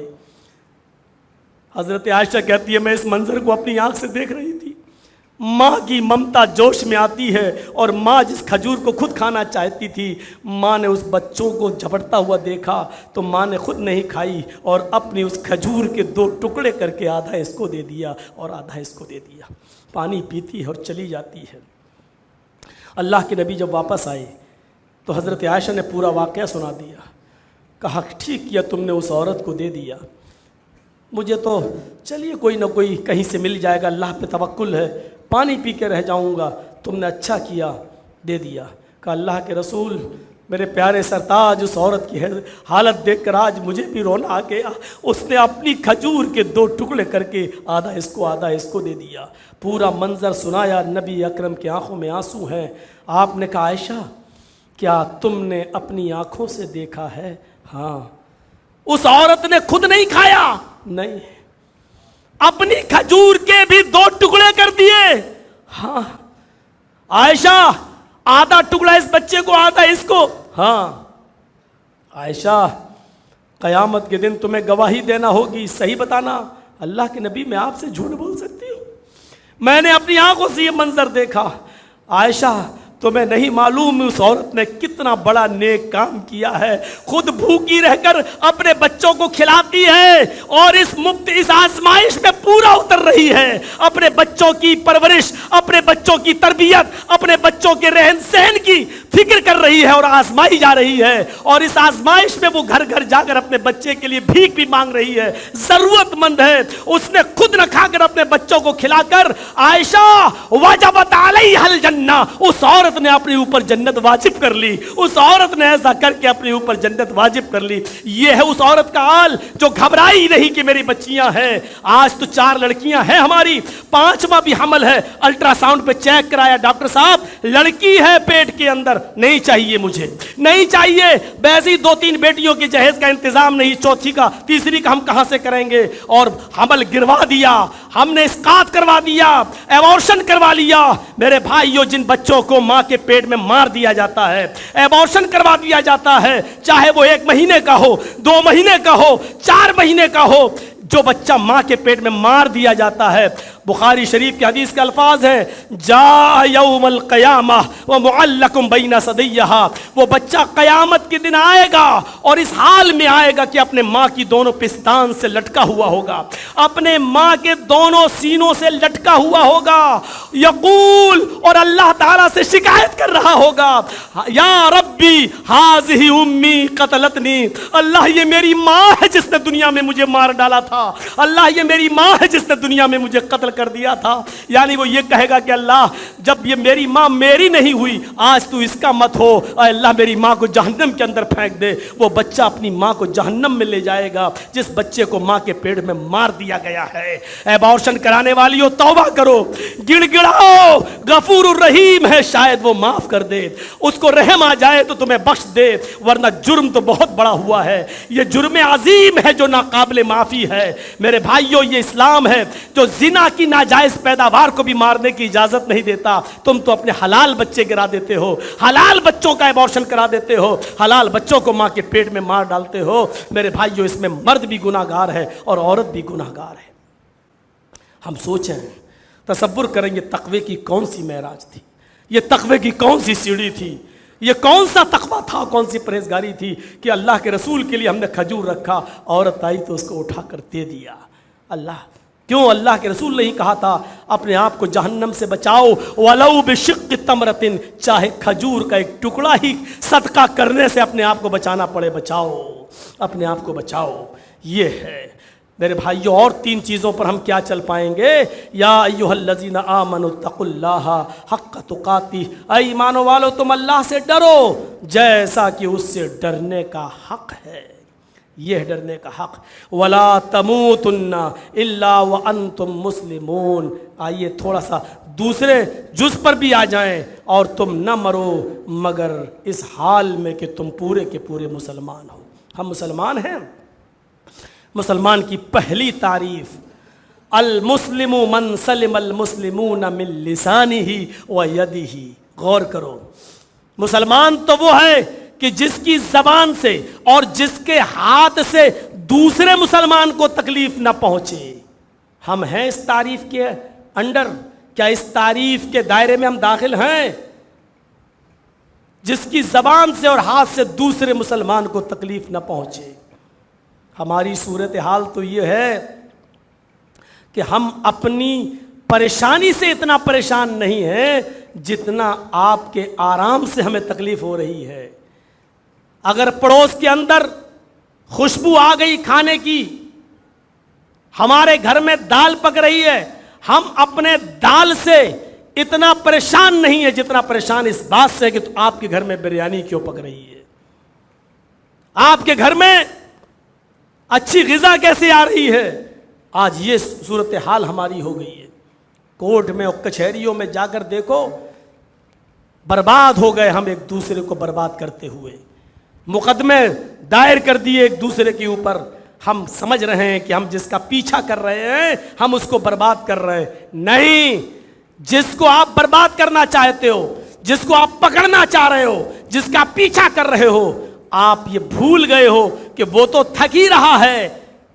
حضرت عائشہ کہتی ہے میں اس منظر کو اپنی آنکھ سے دیکھ رہی تھی۔ ماں کی ممتا جوش میں آتی ہے، اور ماں جس کھجور کو خود کھانا چاہتی تھی، ماں نے اس بچوں کو جھپٹتا ہوا دیکھا تو ماں نے خود نہیں کھائی اور اپنی اس کھجور کے 2 ٹکڑے کر کے آدھا اس کو دے دیا اور آدھا اس کو دے دیا۔ پانی پیتی ہے اور چلی جاتی ہے۔ اللہ کے نبی جب واپس آئے تو حضرت عائشہ نے پورا واقعہ سنا دیا۔ کہا ٹھیک کیا تم نے اس عورت کو دے دیا، مجھے تو چلیے کوئی نہ کوئی کہیں سے مل جائے گا، اللہ پہ توکل ہے، پانی پی کے رہ جاؤں گا، تم نے اچھا کیا دے دیا۔ کہا اللہ کے رسول، میرے پیارے سرتاج، اس عورت کی حالت دیکھ کر آج مجھے بھی رونا آ گیا۔ اس نے اپنی کھجور کے 2 ٹکڑے کر کے آدھا اس کو دے دیا۔ پورا منظر سنایا، نبی اکرم کی آنکھوں میں آنسو ہیں۔ آپ نے کہا عائشہ کیا تم نے اپنی آنکھوں سے دیکھا ہے؟ ہاں۔ اس عورت نے خود نہیں کھایا، نہیں، اپنی کھجور کے بھی 2 ٹکڑے کر دیے۔ ہاں عائشہ، آدھا ٹکڑا اس بچے کو، آدھا اس کو۔ ہاں عائشہ، قیامت کے دن تمہیں گواہی دینا ہوگی، صحیح بتانا۔ اللہ کے نبی، میں آپ سے جھوٹ بول سکتی ہوں؟ میں نے اپنی آنکھوں سے یہ منظر دیکھا۔ عائشہ تمہیں نہیں معلوم اس عورت نے کتنا بڑا نیک کام کیا ہے، خود بھوکی رہ کر اپنے بچوں کو کھلاتی ہے اور اس آزمائش میں پورا اتر رہی ہے۔ اپنے بچوں کی پرورش، اپنے بچوں کی تربیت، اپنے بچوں کے رہن سہن کی فکر کر رہی ہے اور آزمائی جا رہی ہے، اور اس آزمائش میں وہ گھر گھر جا کر اپنے بچے کے لیے بھیک بھی مانگ رہی ہے، ضرورت مند ہے۔ اس نے خود نہ کھا کر اپنے بچوں کو کھلا کر، عائشہ وجبت علیہا الجنہ، اس عورت نے اپنے اوپر جنت واجب کر لی۔ اس عورت نے ایسا کر کے اپنے اوپر جنت واجب کر لی۔ یہ ہے اس عورت کا حال جو گھبرائی نہیں کہ میری بچیاں ہیں۔ آج تو 4 لڑکیاں ہیں ہماری، 5واں بھی حمل ہے، الٹرا ساؤنڈ پہ چیک کرایا، ڈاکٹر صاحب لڑکی ہے پیٹ کے اندر، نہیں چاہیے مجھے، نہیں چاہیے، ویسی 2-3 بیٹیوں کی جہیز کا انتظام نہیں، چوتھی کا تیسری کا ہم کہاں سے کریں گے، اور حمل گروا دیا، ہم نے اسقاط کروا دیا، ایبورشن کروا لیا۔ میرے بھائیوں، جن بچوں کو ماں کے پیٹ میں مار دیا جاتا ہے، ایبورشن کروا دیا جاتا ہے، چاہے وہ 1 مہینے کا ہو، 2 مہینے کا ہو، 4 مہینے کا ہو، جو بچہ ماں کے پیٹ میں مار دیا جاتا ہے، بخاری شریف کی حدیث کے الفاظ ہیں، جاء یوم القیامہ ومعلق بین ثدیہا، وہ بچہ قیامت کے دن آئے گا اور اس حال میں آئے گا کہ اپنے ماں کی دونوں پستان سے لٹکا ہوا ہوگا، اپنے ماں کے دونوں سینوں سے لٹکا ہوا ہوگا، یقول، اور اللہ تعالیٰ سے شکایت کر رہا ہوگا، یا ربی ہذہ امی قتلتنی، اللہ یہ میری ماں ہے جس نے دنیا میں مجھے مار ڈالا تھا، اللہ یہ میری ماں ہے جس نے دنیا میں مجھے قتل کر دیا تھا۔ یعنی وہ یہ کہے گا کہ اللہ جب یہ میری ماں میری نہیں ہوئی، آج تو اس کا مت ہو، اے اللہ میری ماں کو جہنم کے اندر پھینک دے۔ وہ بچہ اپنی ماں کو جہنم میں لے جائے گا جس بچے کو ماں کے پیٹ میں مار دیا گیا ہے۔ ایبورشن کرانے والیوں توبہ کرو، گڑ گڑاؤ، غفور الرحیم ہے، شاید وہ معاف کر دے، اس کو رحم آ جائے تو تمہیں بخش دے، ورنہ جرم تو بہت بڑا ہوا ہے، یہ جرم عظیم ہے جو ناقابل معافی ہے۔ میرے بھائیوں، یہ اسلام ہے جو زنا کی ناجائز پیداوار کو بھی مارنے کی اجازت نہیں دیتا۔ تم تو اپنے حلال بچے گرا دیتے ہو، حلال بچوں کا ایبورشن کرا دیتے ہو، حلال بچوں کو ماں کے پیٹ میں مار ڈالتے ہو۔ میرے بھائیوں، اس میں مرد بھی گناہ گار ہے اور عورت بھی گناہ گار ہے۔ ہم سوچیں، تصور کریں، یہ تقوی کی کون سی معراج تھی، یہ تقوی کی کون سی سیڑھی تھی، یہ کون سا تقویٰ تھا، کون سی پرہیزگاری تھی کہ اللہ کے رسول کے لیے ہم نے کھجور رکھا، عورت آئی تو اس کو اٹھا کر دے دیا۔ کیوں اللہ کے رسول نے ہی کہا تھا اپنے آپ کو جہنم سے بچاؤ، وَلَوْ بِشِقِّ تَمْرَةٍ، چاہے کھجور کا ایک ٹکڑا ہی صدقہ کرنے سے اپنے آپ کو بچانا پڑے، بچاؤ، اپنے آپ کو بچاؤ۔ یہ ہے میرے بھائیوں۔ اور 3 چیزوں پر ہم کیا چل پائیں گے؟ یا ایھا الذین آمنوا اتقوا اللہ حق تقاتہ، اے ایمان والو تم اللہ سے ڈرو جیسا کہ اس سے ڈرنے کا حق ہے، یہ ہے ڈرنے کا حق۔ ولا تموتن الا وانتم مسلمون، آئیے تھوڑا سا دوسرے جز پر بھی آ جائیں، اور تم نہ مرو مگر اس حال میں کہ تم پورے کے پورے مسلمان ہو۔ ہم مسلمان ہیں۔ مسلمان کی پہلی تعریف، المسلم من سلم المسلمون من لسانہ و یدہ۔ غور کرو، مسلمان تو وہ ہے کہ جس کی زبان سے اور جس کے ہاتھ سے دوسرے مسلمان کو تکلیف نہ پہنچے۔ ہم ہیں اس تعریف کے انڈر؟ کیا اس تعریف کے دائرے میں ہم داخل ہیں؟ جس کی زبان سے اور ہاتھ سے دوسرے مسلمان کو تکلیف نہ پہنچے۔ ہماری صورتحال تو یہ ہے کہ ہم اپنی پریشانی سے اتنا پریشان نہیں ہیں جتنا آپ کے آرام سے ہمیں تکلیف ہو رہی ہے۔ اگر پڑوس کے اندر خوشبو آ گئی کھانے کی، ہمارے گھر میں دال پک رہی ہے، ہم اپنے دال سے اتنا پریشان نہیں ہے جتنا پریشان اس بات سے کہ آپ کے گھر میں بریانی کیوں پک رہی ہے، آپ کے گھر میں اچھی غذا کیسے آ رہی ہے۔ آج یہ صورتحال ہماری ہو گئی ہے۔ کورٹ میں اور کچہریوں میں جا کر دیکھو، برباد ہو گئے ہم ایک دوسرے کو برباد کرتے ہوئے، مقدمے دائر کر دیے ایک دوسرے کے اوپر۔ ہم سمجھ رہے ہیں کہ ہم جس کا پیچھا کر رہے ہیں ہم اس کو برباد کر رہے ہیں۔ نہیں، جس کو آپ برباد کرنا چاہتے ہو، جس کو آپ پکڑنا چاہ رہے ہو، جس کا پیچھا کر رہے ہو، آپ یہ بھول گئے ہو کہ وہ تو تھک ہی رہا ہے،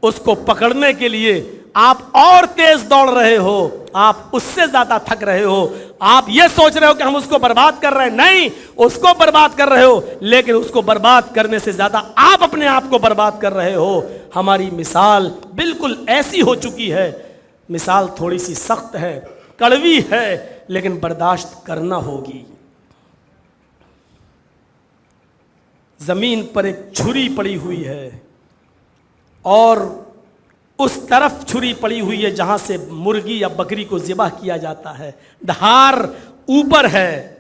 اس کو پکڑنے کے لیے آپ اور تیز دوڑ رہے ہو، آپ اس سے زیادہ تھک رہے ہو۔ آپ یہ سوچ رہے ہو کہ ہم اس کو برباد کر رہے ہیں، نہیں، اس کو برباد کر رہے ہو، لیکن اس کو برباد کرنے سے زیادہ آپ اپنے آپ کو برباد کر رہے ہو۔ ہماری مثال بالکل ایسی ہو چکی ہے۔ مثال تھوڑی سی سخت ہے، کڑوی ہے، لیکن برداشت کرنا ہوگی۔ زمین پر ایک چھری پڑی ہوئی ہے اور اس طرف چھری پڑی ہوئی ہے جہاں سے مرغی یا بکری کو ذبح کیا جاتا ہے، دھار اوپر ہے،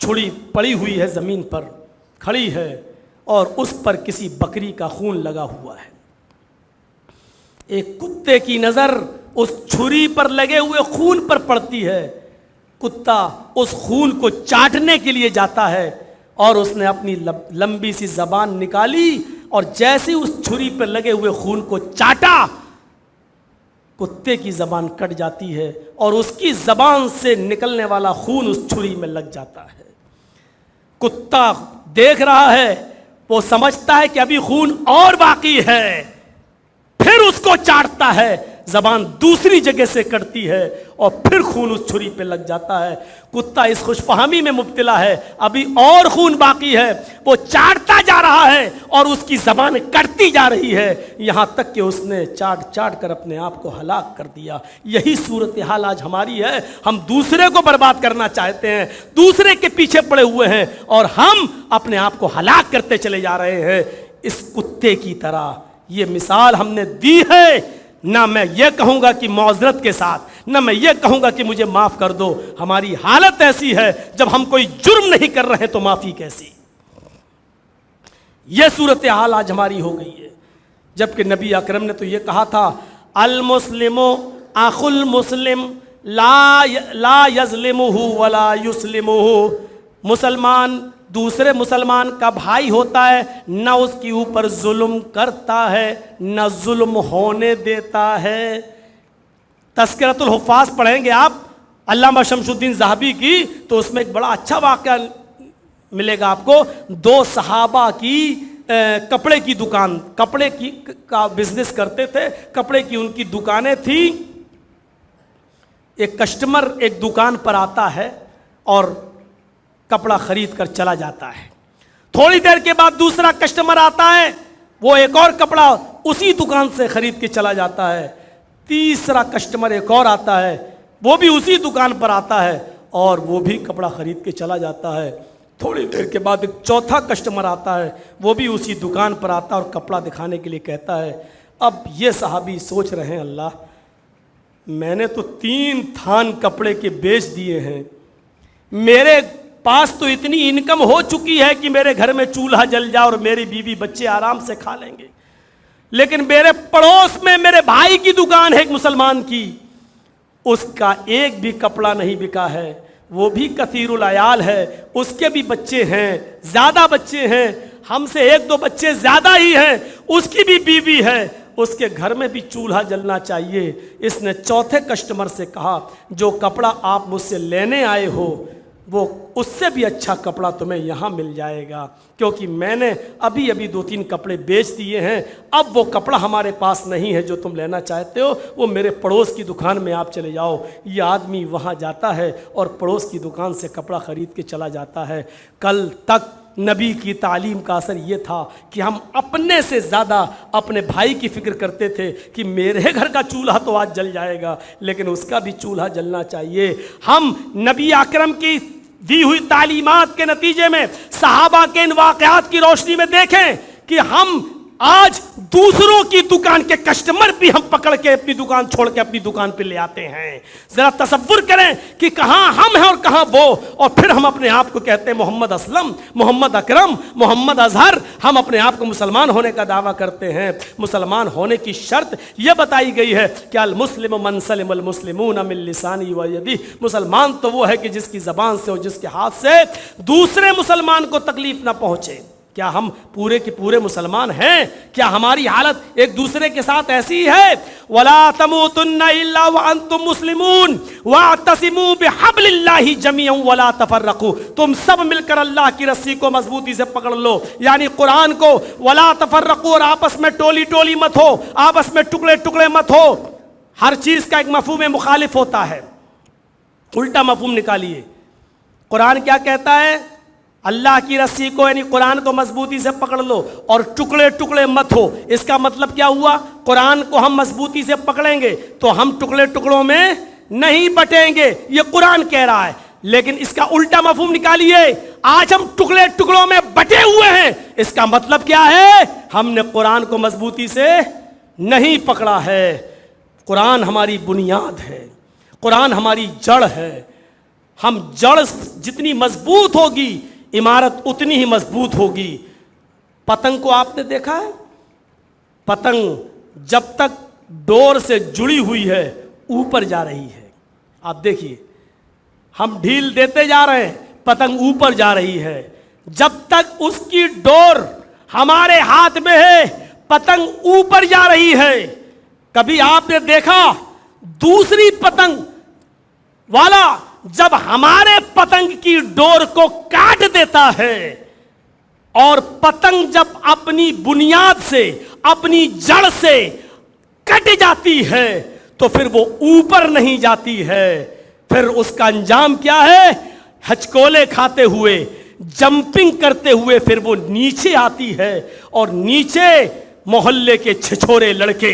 چھری پڑی ہوئی ہے زمین پر کھڑی ہے اور اس پر کسی بکری کا خون لگا ہوا ہے۔ ایک کتے کی نظر اس چھری پر لگے ہوئے خون پر پڑتی ہے۔ کتا اس خون کو چاٹنے کے لیے جاتا ہے اور اس نے اپنی لمبی سی زبان نکالی اور جیسے اس چھری پر لگے ہوئے خون کو چاٹا، کتے کی زبان کٹ جاتی ہے اور اس کی زبان سے نکلنے والا خون اس چھری میں لگ جاتا ہے۔ کتا دیکھ رہا ہے، وہ سمجھتا ہے کہ ابھی خون اور باقی ہے، پھر اس کو چاٹتا ہے، زبان دوسری جگہ سے کٹتی ہے اور پھر خون اس چھری پہ لگ جاتا ہے۔ کتا اس خوش فہمی میں مبتلا ہے ابھی اور خون باقی ہے، وہ چاٹتا جا رہا ہے اور اس کی زبان کٹتی جا رہی ہے، یہاں تک کہ اس نے چاٹ چاٹ کر اپنے آپ کو ہلاک کر دیا۔ یہی صورتحال آج ہماری ہے، ہم دوسرے کو برباد کرنا چاہتے ہیں، دوسرے کے پیچھے پڑے ہوئے ہیں اور ہم اپنے آپ کو ہلاک کرتے چلے جا رہے ہیں اس کتے کی طرح۔ یہ مثال ہم نے دی ہے، نہ میں یہ کہوں گا کہ معذرت کے ساتھ، نہ میں یہ کہوں گا کہ مجھے معاف کر دو۔ ہماری حالت ایسی ہے، جب ہم کوئی جرم نہیں کر رہے تو معافی کیسی؟ یہ صورتحال آج ہماری ہو گئی ہے، جبکہ نبی اکرم نے تو یہ کہا تھا المسلم اخو المسلم لا یظلمہ ولا یسلمہ، مسلمان دوسرے مسلمان کا بھائی ہوتا ہے، نہ اس کے اوپر ظلم کرتا ہے نہ ظلم ہونے دیتا ہے۔ تذکرۃ الحفاظ پڑھیں گے آپ علامہ شمس الدین ذہبی کی، تو اس میں ایک بڑا اچھا واقعہ ملے گا آپ کو۔ دو صحابہ کی کپڑے کی دکان، کپڑے کی کا بزنس کرتے تھے، کپڑے کی ان کی دکانیں تھیں۔ ایک کسٹمر ایک دکان پر آتا ہے اور کپڑا خرید کر چلا جاتا ہے، تھوڑی دیر کے بعد دوسرا کسٹمر آتا ہے، وہ ایک اور کپڑا اسی دکان سے خرید کے چلا جاتا ہے، تیسرا کسٹمر ایک اور آتا ہے، وہ بھی اسی دکان پر آتا ہے اور وہ بھی کپڑا خرید کے چلا جاتا ہے، تھوڑی دیر کے بعد ایک چوتھا کسٹمر آتا ہے، وہ بھی اسی دکان پر آتا ہے اور کپڑا دکھانے کے لیے کہتا ہے۔ اب یہ صحابی سوچ رہے ہیں اللہ، میں نے تو 3 تھان کپڑے کے بیچ دیے ہیں، میرے پاس تو اتنی انکم ہو چکی ہے کہ میرے گھر میں چولہا جل جائے اور میری بیوی بچے آرام سے کھا لیں گے، لیکن میرے پڑوس میں میرے بھائی کی دکان ہے ایک مسلمان کی، اس کا ایک بھی کپڑا نہیں بکا ہے، وہ بھی کثیر العیال ہے، اس کے بھی بچے ہیں، زیادہ بچے ہیں، ہم سے 1-2 بچے زیادہ ہی ہیں، اس کی بھی بیوی ہے، اس کے گھر میں بھی چولہا جلنا چاہیے۔ اس نے چوتھے کسٹمر سے کہا جو کپڑا آپ مجھ سے لینے آئے ہو وہ اس سے بھی اچھا کپڑا تمہیں یہاں مل جائے گا، کیونکہ میں نے ابھی 2-3 کپڑے بیچ دیے ہیں، اب وہ کپڑا ہمارے پاس نہیں ہے جو تم لینا چاہتے ہو، وہ میرے پڑوس کی دکان میں آپ چلے جاؤ۔ یہ آدمی وہاں جاتا ہے اور پڑوس کی دکان سے کپڑا خرید کے چلا جاتا ہے۔ کل تک نبی کی تعلیم کا اثر یہ تھا کہ ہم اپنے سے زیادہ اپنے بھائی کی فکر کرتے تھے کہ میرے گھر کا چولہا تو آج جل جائے گا لیکن اس کا بھی چولہا جلنا چاہیے۔ ہم نبی اکرم کی دی ہوئی تعلیمات کے نتیجے میں صحابہ کے ان واقعات کی روشنی میں دیکھیں کہ ہم آج دوسروں کی دکان کے کسٹمر بھی ہم پکڑ کے اپنی دکان چھوڑ کے اپنی دکان پہ لے آتے ہیں۔ ذرا تصور کریں کہ کہاں ہم ہیں اور کہاں وہ، اور پھر ہم اپنے آپ کو کہتے ہیں محمد اسلم، محمد اکرم، محمد اظہر، ہم اپنے آپ کو مسلمان ہونے کا دعویٰ کرتے ہیں۔ مسلمان ہونے کی شرط یہ بتائی گئی ہے کہ المسلم من سلم المسلمون من لسانی و یدی، مسلمان تو وہ ہے کہ جس کی زبان سے اور جس کے ہاتھ سے دوسرے مسلمان کو تکلیف نہ پہنچے۔ کیا ہم پورے کے پورے مسلمان ہیں؟ کیا ہماری حالت ایک دوسرے کے ساتھ ایسی ہے؟ وَلَا تَمُوتُنَّ إِلَّا وَأَنْتُمْ مُسْلِمُونَ وَاعْتَصِمُوا بِحَبْلِ اللَّهِ جَمِيعًا وَلَا تَفَرَّقُوا، تم سب مل کر اللہ کی رسی کو مضبوطی سے پکڑ لو، یعنی قرآن کو۔ وَلَا تَفَرَّقُوا، اور آپس میں ٹولی ٹولی مت ہو، آپس میں ٹکڑے ٹکڑے مت ہو۔ ہر چیز کا ایک مفہوم مخالف ہوتا ہے، الٹا مفہوم نکالیے۔ قرآن کیا کہتا ہے؟ اللہ کی رسی کو یعنی قرآن کو مضبوطی سے پکڑ لو اور ٹکڑے ٹکڑے مت ہو۔ اس کا مطلب کیا ہوا؟ قرآن کو ہم مضبوطی سے پکڑیں گے تو ہم ٹکڑے ٹکڑوں میں نہیں بٹیں گے، یہ قرآن کہہ رہا ہے۔ لیکن اس کا الٹا مفہوم نکالیے، آج ہم ٹکڑے ٹکڑوں میں بٹے ہوئے ہیں، اس کا مطلب کیا ہے؟ ہم نے قرآن کو مضبوطی سے نہیں پکڑا ہے۔ قرآن ہماری بنیاد ہے، قرآن ہماری جڑ ہے۔ ہم جڑ جتنی مضبوط ہوگی عمارت اتنی ہی مضبوط ہوگی۔ پتنگ کو آپ نے دیکھا ہے؟ پتنگ جب تک ڈور سے جڑی ہوئی ہے اوپر جا رہی ہے۔ آپ دیکھیے ہم ڈھیل دیتے جا رہے ہیں، پتنگ اوپر جا رہی ہے. جب تک اس کی ڈور ہمارے ہاتھ میں ہے پتنگ اوپر جا رہی ہے. کبھی آپ نے دیکھا دوسری پتنگ والا جب ہمارے پتنگ کی ڈور کو کاٹ دیتا ہے، اور پتنگ جب اپنی بنیاد سے اپنی جڑ سے کٹ جاتی ہے تو پھر وہ اوپر نہیں جاتی ہے. پھر اس کا انجام کیا ہے؟ ہچکولے کھاتے ہوئے، جمپنگ کرتے ہوئے پھر وہ نیچے آتی ہے، اور نیچے محلے کے چھچورے لڑکے،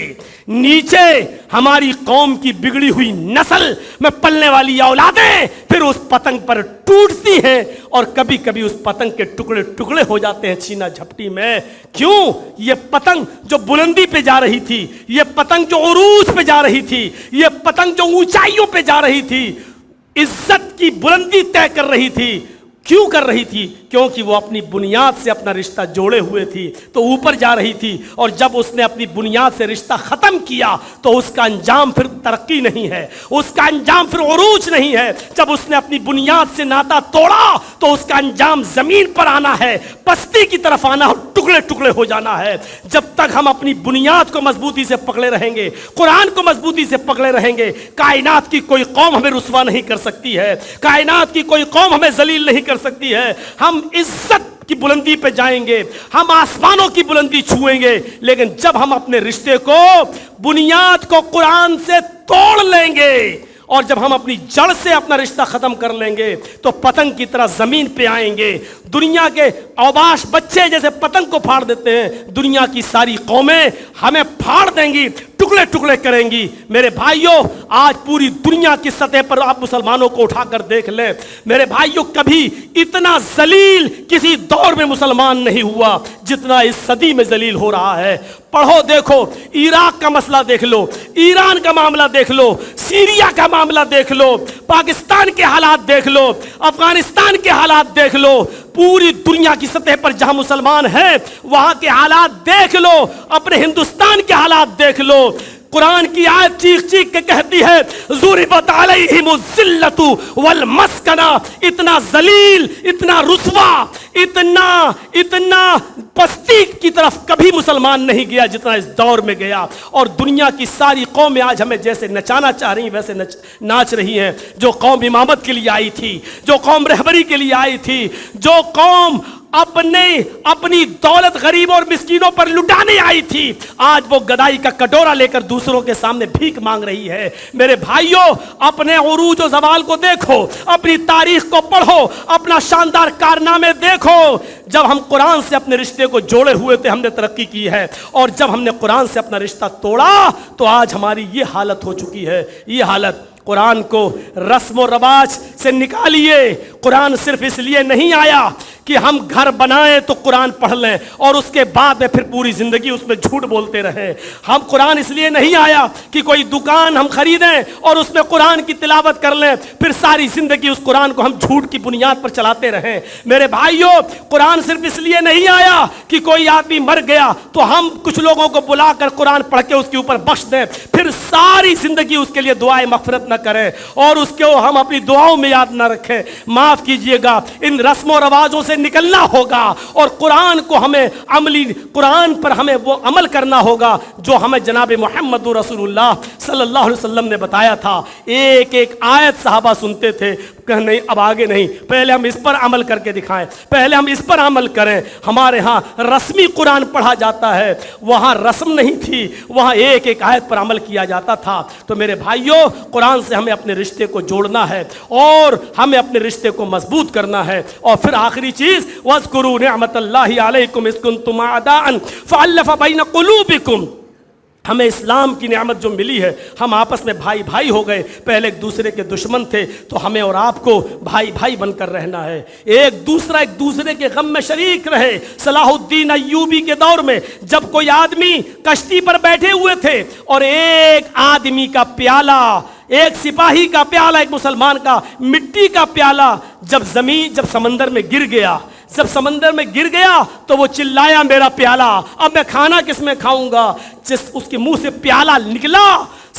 نیچے ہماری قوم کی بگڑی ہوئی نسل میں پلنے والی اولادیں پھر اس پتنگ پر ٹوٹتی ہیں، اور کبھی کبھی اس پتنگ کے ٹکڑے ٹکڑے ہو جاتے ہیں چھینا جھپٹی میں. کیوں؟ یہ پتنگ جو بلندی پہ جا رہی تھی، یہ پتنگ جو عروج پہ جا رہی تھی، یہ پتنگ جو اونچائیوں پہ جا رہی تھی، عزت کی بلندی طے کر رہی تھی. کیوں کر رہی تھی؟ کیونکہ وہ اپنی بنیاد سے اپنا رشتہ جوڑے ہوئے تھی تو اوپر جا رہی تھی. اور جب اس نے اپنی بنیاد سے رشتہ ختم کیا تو اس کا انجام پھر ترقی نہیں ہے، اس کا انجام پھر عروج نہیں ہے. جب اس نے اپنی بنیاد سے ناتا توڑا تو اس کا انجام زمین پر آنا ہے، پستی کی طرف آنا اور ٹکڑے ٹکڑے ہو جانا ہے. جب تک ہم اپنی بنیاد کو مضبوطی سے پکڑے رہیں گے، قرآن کو مضبوطی سے پکڑے رہیں گے، کائنات کی کوئی قوم ہمیں رسوا نہیں کر سکتی ہے، کائنات کی کوئی قوم ہمیں ذلیل نہیں کر سکتی ہے. ہم عزت کی بلندی پہ جائیں گے، ہم آسمانوں کی بلندی چھوئیں گے، لیکن جب ہم اپنے رشتے کو، بنیاد کو قرآن سے توڑ لیں گے، اور جب ہم اپنی جڑ سے اپنا رشتہ ختم کر لیں گے تو پتنگ کی طرح زمین پہ آئیں گے. دنیا کے اوباش بچے جیسے پتنگ کو پھاڑ دیتے ہیں، دنیا کی ساری قومیں ہمیں پھاڑ دیں گی، ٹکڑے ٹکڑے کریں گی. میرے بھائیوں، آج پوری دنیا کی سطح پر آپ مسلمانوں کو اٹھا کر دیکھ لیں، میرے بھائیوں کبھی اتنا ذلیل کسی دور میں مسلمان نہیں ہوا جتنا اس صدی میں ذلیل ہو رہا ہے. پڑھو دیکھو، عراق کا مسئلہ دیکھ لو، ایران کا معاملہ دیکھ لو، سیریا کا معاملہ دیکھ لو، پاکستان کے حالات دیکھ لو، افغانستان کے حالات دیکھ لو، پوری دنیا کی سطح پر جہاں مسلمان ہیں وہاں کے حالات دیکھ لو، اپنے ہندوستان کے حالات دیکھ لو. قرآن کی آیت چیخ چیخ کے کہتی ہے ضربت علیہم الذلۃ والمسکنہ. اتنا ذلیل، اتنا رسوا، اتنا پستی کی طرف کبھی مسلمان نہیں گیا جتنا اس دور میں گیا. اور دنیا کی ساری قومیں آج ہمیں جیسے نچانا چاہ رہی ہیں ویسے ناچ رہی ہیں. جو قوم امامت کے لیے آئی تھی، جو قوم رہبری کے لیے آئی تھی، جو قوم اپنی دولت غریبوں اور مسکینوں پر لٹانے آئی تھی، آج وہ گدائی کا کٹورا لے کر دوسروں کے سامنے بھیک مانگ رہی ہے. میرے بھائیوں، اپنے عروج و زوال کو دیکھو، اپنی تاریخ کو پڑھو، اپنا شاندار کارنامے دیکھو. جب ہم قرآن سے اپنے رشتے کو جوڑے ہوئے تھے ہم نے ترقی کی ہے، اور جب ہم نے قرآن سے اپنا رشتہ توڑا تو آج ہماری یہ حالت ہو چکی ہے. یہ حالت، قرآن کو رسم و رواج سے نکالیے. قرآن صرف اس لیے نہیں آیا کہ ہم گھر بنائیں تو قرآن پڑھ لیں اور اس کے بعد میں پھر پوری زندگی اس میں جھوٹ بولتے رہیں. ہم قرآن اس لیے نہیں آیا کہ کوئی دکان ہم خریدیں اور اس میں قرآن کی تلاوت کر لیں پھر ساری زندگی اس قرآن کو ہم جھوٹ کی بنیاد پر چلاتے رہیں. میرے بھائیوں، قرآن صرف اس لیے نہیں آیا کہ کوئی آدمی مر گیا تو ہم کچھ لوگوں کو بلا کر قرآن پڑھ کے اس کے اوپر بخش دیں پھر ساری زندگی اس کے لیے دعائے مغفرت نہ کریں اور اس کو ہم اپنی دعاؤں میں یاد نہ رکھیں. معاف کیجئے گا، ان رسم و رواجوں سے نکلنا ہوگا اور قرآن کو ہمیں قرآن پر ہمیں وہ عمل کرنا ہوگا جو ہمیں جناب محمد رسول اللہ صلی اللہ علیہ وسلم نے بتایا تھا. ایک ایک آیت صحابہ سنتے تھے، کہ نہیں اب آگے نہیں، پہلے ہم اس پر عمل کر کے دکھائیں، پہلے ہم اس پر عمل کریں. ہمارے ہاں رسمی قرآن پڑھا جاتا ہے، وہاں رسم نہیں تھی، وہاں ایک ایک آیت پر عمل کیا جاتا تھا. تو میرے بھائیوں، قرآن سے ہمیں اپنے رشتے کو جوڑنا ہے اور ہمیں اپنے رشتے کو مضبوط کرنا ہے. اور پھر آخری چیز، وَاذْكُرُوا نِعْمَةَ اللَّهِ عَلَيْكُمْ إِذْ كُنْتُمْ أَعْدَاءً فَأَلَّفَ بَيْنَ قُلُوبِكُمْ. ہمیں اسلام کی نعمت جو ملی ہے، ہم آپس میں بھائی بھائی ہو گئے. پہلے ایک دوسرے کے دشمن تھے تو ہمیں اور آپ کو بھائی بھائی بن کر رہنا ہے، ایک دوسرے کے غم میں شریک رہے. صلاح الدین ایوبی کے دور میں جب کوئی آدمی کشتی پر بیٹھے ہوئے تھے اور ایک آدمی کا پیالہ، ایک سپاہی کا پیالہ، ایک مسلمان کا مٹی کا پیالہ جب سمندر میں گر گیا تو وہ چلایا میرا پیالہ، اب میں کھانا کس میں کھاؤں گا. جس اس کے منہ سے پیالہ نکلا،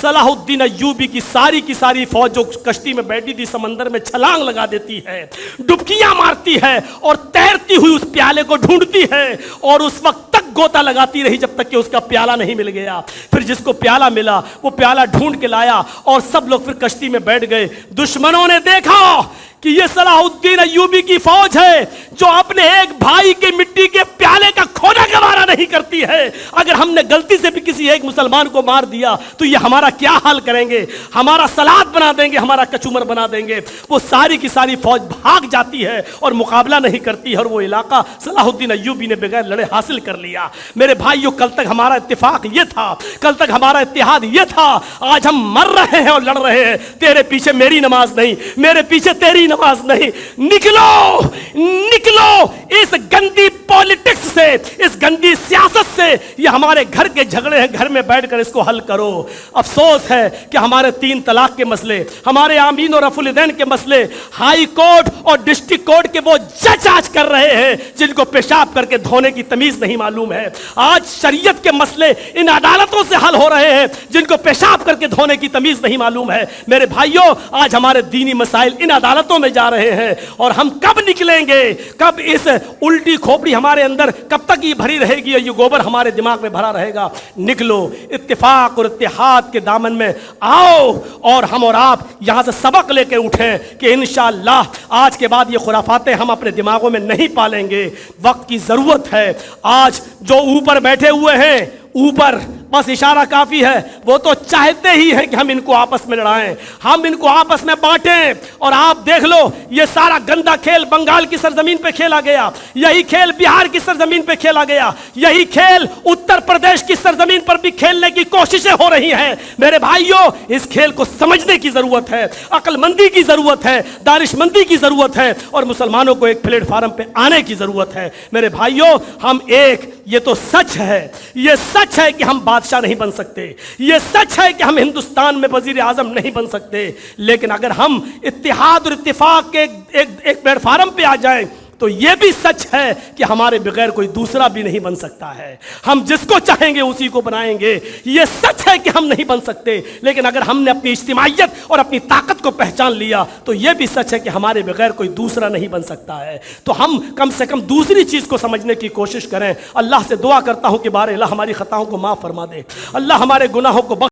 صلاح الدین ایوبی کی ساری فوج جو کشتی میں بیٹھی تھی سمندر میں چھلانگ لگا دیتی ہے، ڈبکیاں مارتی ہے اور تیرتی ہوئی اس پیالے کو ڈھونڈتی ہے، اور اس وقت تک گوتا لگاتی رہی جب تک کہ اس کا پیالہ نہیں مل گیا۔ پھر جس کو پیالہ ملا وہ پیالہ ڈھونڈ کے لایا اور سب لوگ پھر کشتی میں بیٹھ گئے۔ دشمنوں نے دیکھا کہ یہ صلاح الدین ایوبی کی فوج ہے جو اپنے ایک بھائی کے مٹی کے پیالے کا کھونا گوارا نہیں کرتی ہے، اگر ہم نے غلطی سے بھی کسی ایک مسلمان کو مار دیا تو یہ ہمارا کیا حال کریں گے، ہمارا سلاد بنا دیں گے، ہمارا کچومر بنا دیں گے۔ وہ ساری کی ساری فوج بھاگ جاتی ہے اور مقابلہ نہیں کرتی ہے، اور وہ علاقہ صلاح الدین ایوبی نے بغیر لڑے حاصل کر لیا۔ میرے بھائیو، کل تک ہمارا اتفاق یہ تھا، کل تک ہمارا اتحاد یہ تھا، آج ہم مر رہے ہیں اور لڑ رہے ہیں۔ تیرے پیچھے میری نماز نہیں، میرے پیچھے تیری نماز نہیں۔ نکلو نکلو اس گندی پولیٹکس سے، اس گندی سیاست سے۔ یہ ہمارے گھر کے جھگڑے ہیں، گھر میں بیٹھ کر اس کو حل کرو۔ افسوس ہے کہ ہمارے 3 طلاق کے مسئلے، ہمارے آمین اور رفع الیدین کے مسئلے ہائی کورٹ اور ڈسٹرکٹ کورٹ کے وہ جج آج کر رہے ہیں جن کو پیشاب کر کے دھونے کی تمیز نہیں معلوم ہے۔ آج شریعت کے مسئلے ان عدالتوں سے حل ہو رہے ہیں جن کو پیشاب کر کے دھونے کی تمیز نہیں معلوم ہے۔ میرے بھائیوں، آج ہمارے دینی مسائل ان عدالتوں میں جا رہے ہیں، اور ہم کب نکلیں گے؟ کب اس الٹی کھوپڑی ہمارے اندر کب تک یہ بھری رہے گی، یہ گوبر ہمارے دماغ میں بھرا رہے گا؟ نکلو، اتفاق اور اتحاد کے دامن میں آؤ، اور ہم اور آپ یہاں سے سبق لے کے اٹھیں کہ انشاءاللہ آج کے بعد یہ خرافاتیں ہم اپنے دماغوں میں نہیں پالیں گے۔ وقت کی ضرورت ہے۔ آج جو اوپر بیٹھے ہوئے ہیں، اوپر بس اشارہ کافی ہے، وہ تو چاہتے ہی ہیں کہ ہم ان کو آپس میں لڑائیں، ہم ان کو آپس میں بانٹیں۔ اور آپ دیکھ لو، یہ سارا گندا کھیل بنگال کی سرزمین پہ کھیلا گیا، یہی کھیل بہار کی سرزمین پہ کھیلا گیا، یہی کھیل اتر پردیش کی سرزمین پر بھی کھیلنے کی کوششیں ہو رہی ہیں۔ میرے بھائیوں، اس کھیل کو سمجھنے کی ضرورت ہے، عقل مندی کی ضرورت ہے، دانش مندی کی ضرورت ہے، اور مسلمانوں کو ایک پلیٹ فارم پہ آنے کی ضرورت ہے۔ میرے بھائیوں، ہم ایک، یہ تو سچ ہے، یہ سچ ہے کہ ہم بادشاہ نہیں بن سکتے، یہ سچ ہے کہ ہم ہندوستان میں وزیر اعظم نہیں بن سکتے، لیکن اگر ہم اتحاد اور اتفاق کے ایک پلیٹ فارم پہ آ جائیں تو یہ بھی سچ ہے کہ ہمارے بغیر کوئی دوسرا بھی نہیں بن سکتا ہے۔ ہم جس کو چاہیں گے اسی کو بنائیں گے۔ یہ سچ ہے کہ ہم نہیں بن سکتے، لیکن اگر ہم نے اپنی اجتماعیت اور اپنی طاقت کو پہچان لیا تو یہ بھی سچ ہے کہ ہمارے بغیر کوئی دوسرا نہیں بن سکتا ہے۔ تو ہم کم سے کم دوسری چیز کو سمجھنے کی کوشش کریں۔ اللہ سے دعا کرتا ہوں کہ بار الہ ہماری خطاؤں کو معاف فرما دے، اللہ ہمارے گناہوں کو